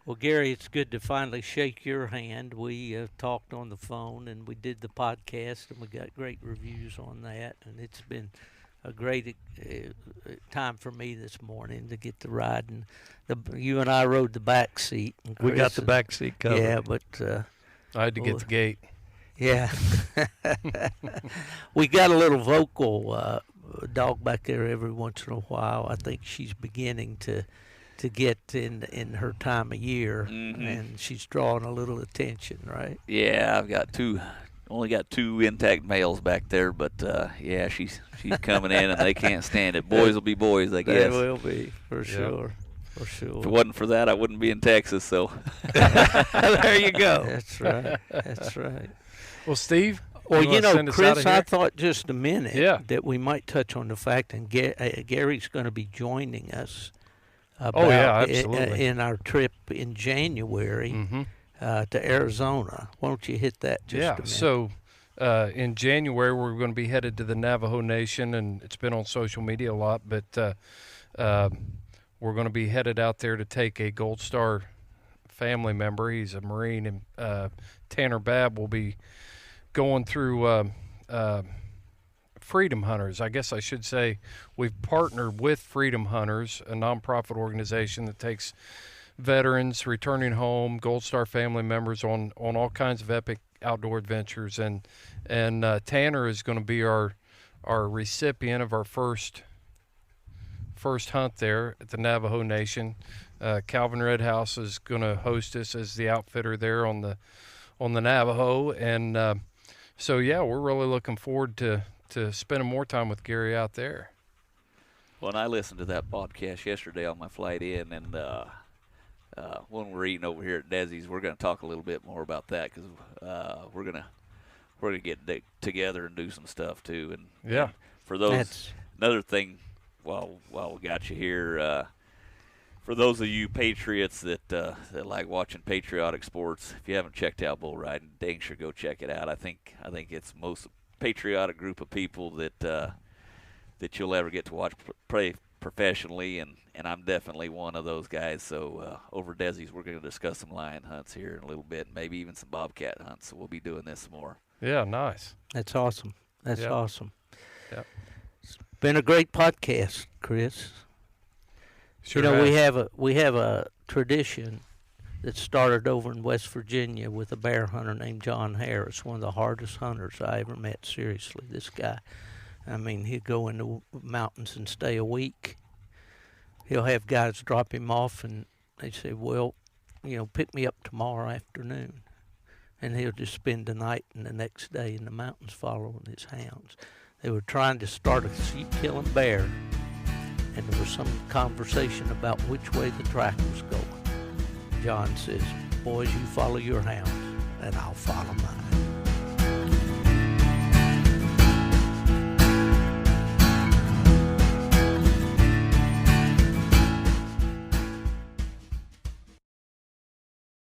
Well, Gary, it's good to finally shake your hand. We talked on the phone, and we did the podcast, and we got great reviews on that, and it's been a great time for me this morning to get to ride. And you and I rode the back seat. We got the back seat covered. Yeah, but I had to get the gate. Yeah. We got a little vocal dog back there every once in a while. I think she's beginning to get in her time of year, and she's drawing a little attention, right? Yeah, only got two intact males back there, but she's coming in, and they can't stand it. Boys will be boys, I guess. They will be, for sure. For sure. If it wasn't for that, I wouldn't be in Texas, so. There you go. That's right. That's right. Well, Steve? Well, Chris, I thought just a minute that we might touch on the fact that Gary's going to be joining us absolutely. In our trip in January to Arizona. Why don't you hit that just a minute? So in January, we're going to be headed to the Navajo Nation, and it's been on social media a lot, but we're going to be headed out there to take a Gold Star family member. He's a Marine, and Tanner Babb will be going through Freedom Hunters. I guess I should say we've partnered with Freedom Hunters, a nonprofit organization that takes veterans returning home, Gold Star family members on all kinds of epic outdoor adventures, and Tanner is going to be our recipient of our first first hunt there at the Navajo Nation. Calvin Redhouse is going to host us as the outfitter there on the Navajo, and so yeah, we're really looking forward to spending more time with Gary out there. Well, and I listened to that podcast yesterday on my flight in, and when we're eating over here at Desi's, we're going to talk a little bit more about that, because we're gonna get together and do some stuff too. And yeah, and for those, another thing, while we got you here, for those of you patriots that like watching patriotic sports, if you haven't checked out bull riding, dang sure go check it out. I think it's the most patriotic group of people that you'll ever get to watch play professionally, and I'm definitely one of those guys. So over Desi's, we're going to discuss some lion hunts here in a little bit, maybe even some bobcat hunts. So we'll be doing this some more. Yeah, nice. That's awesome. That's Yep. awesome. Yep. It's been a great podcast, Chris. Sure you know, has. we have a tradition that started over in West Virginia with a bear hunter named John Harris, one of the hardest hunters I ever met. Seriously, this guy. I mean, he'd go in the mountains and stay a week. He'll have guys drop him off, and they say, well, you know, pick me up tomorrow afternoon. And he'll just spend the night and the next day in the mountains following his hounds. They were trying to start a sheep-killing bear, and there was some conversation about which way the track was going. John says, boys, you follow your hounds, and I'll follow mine.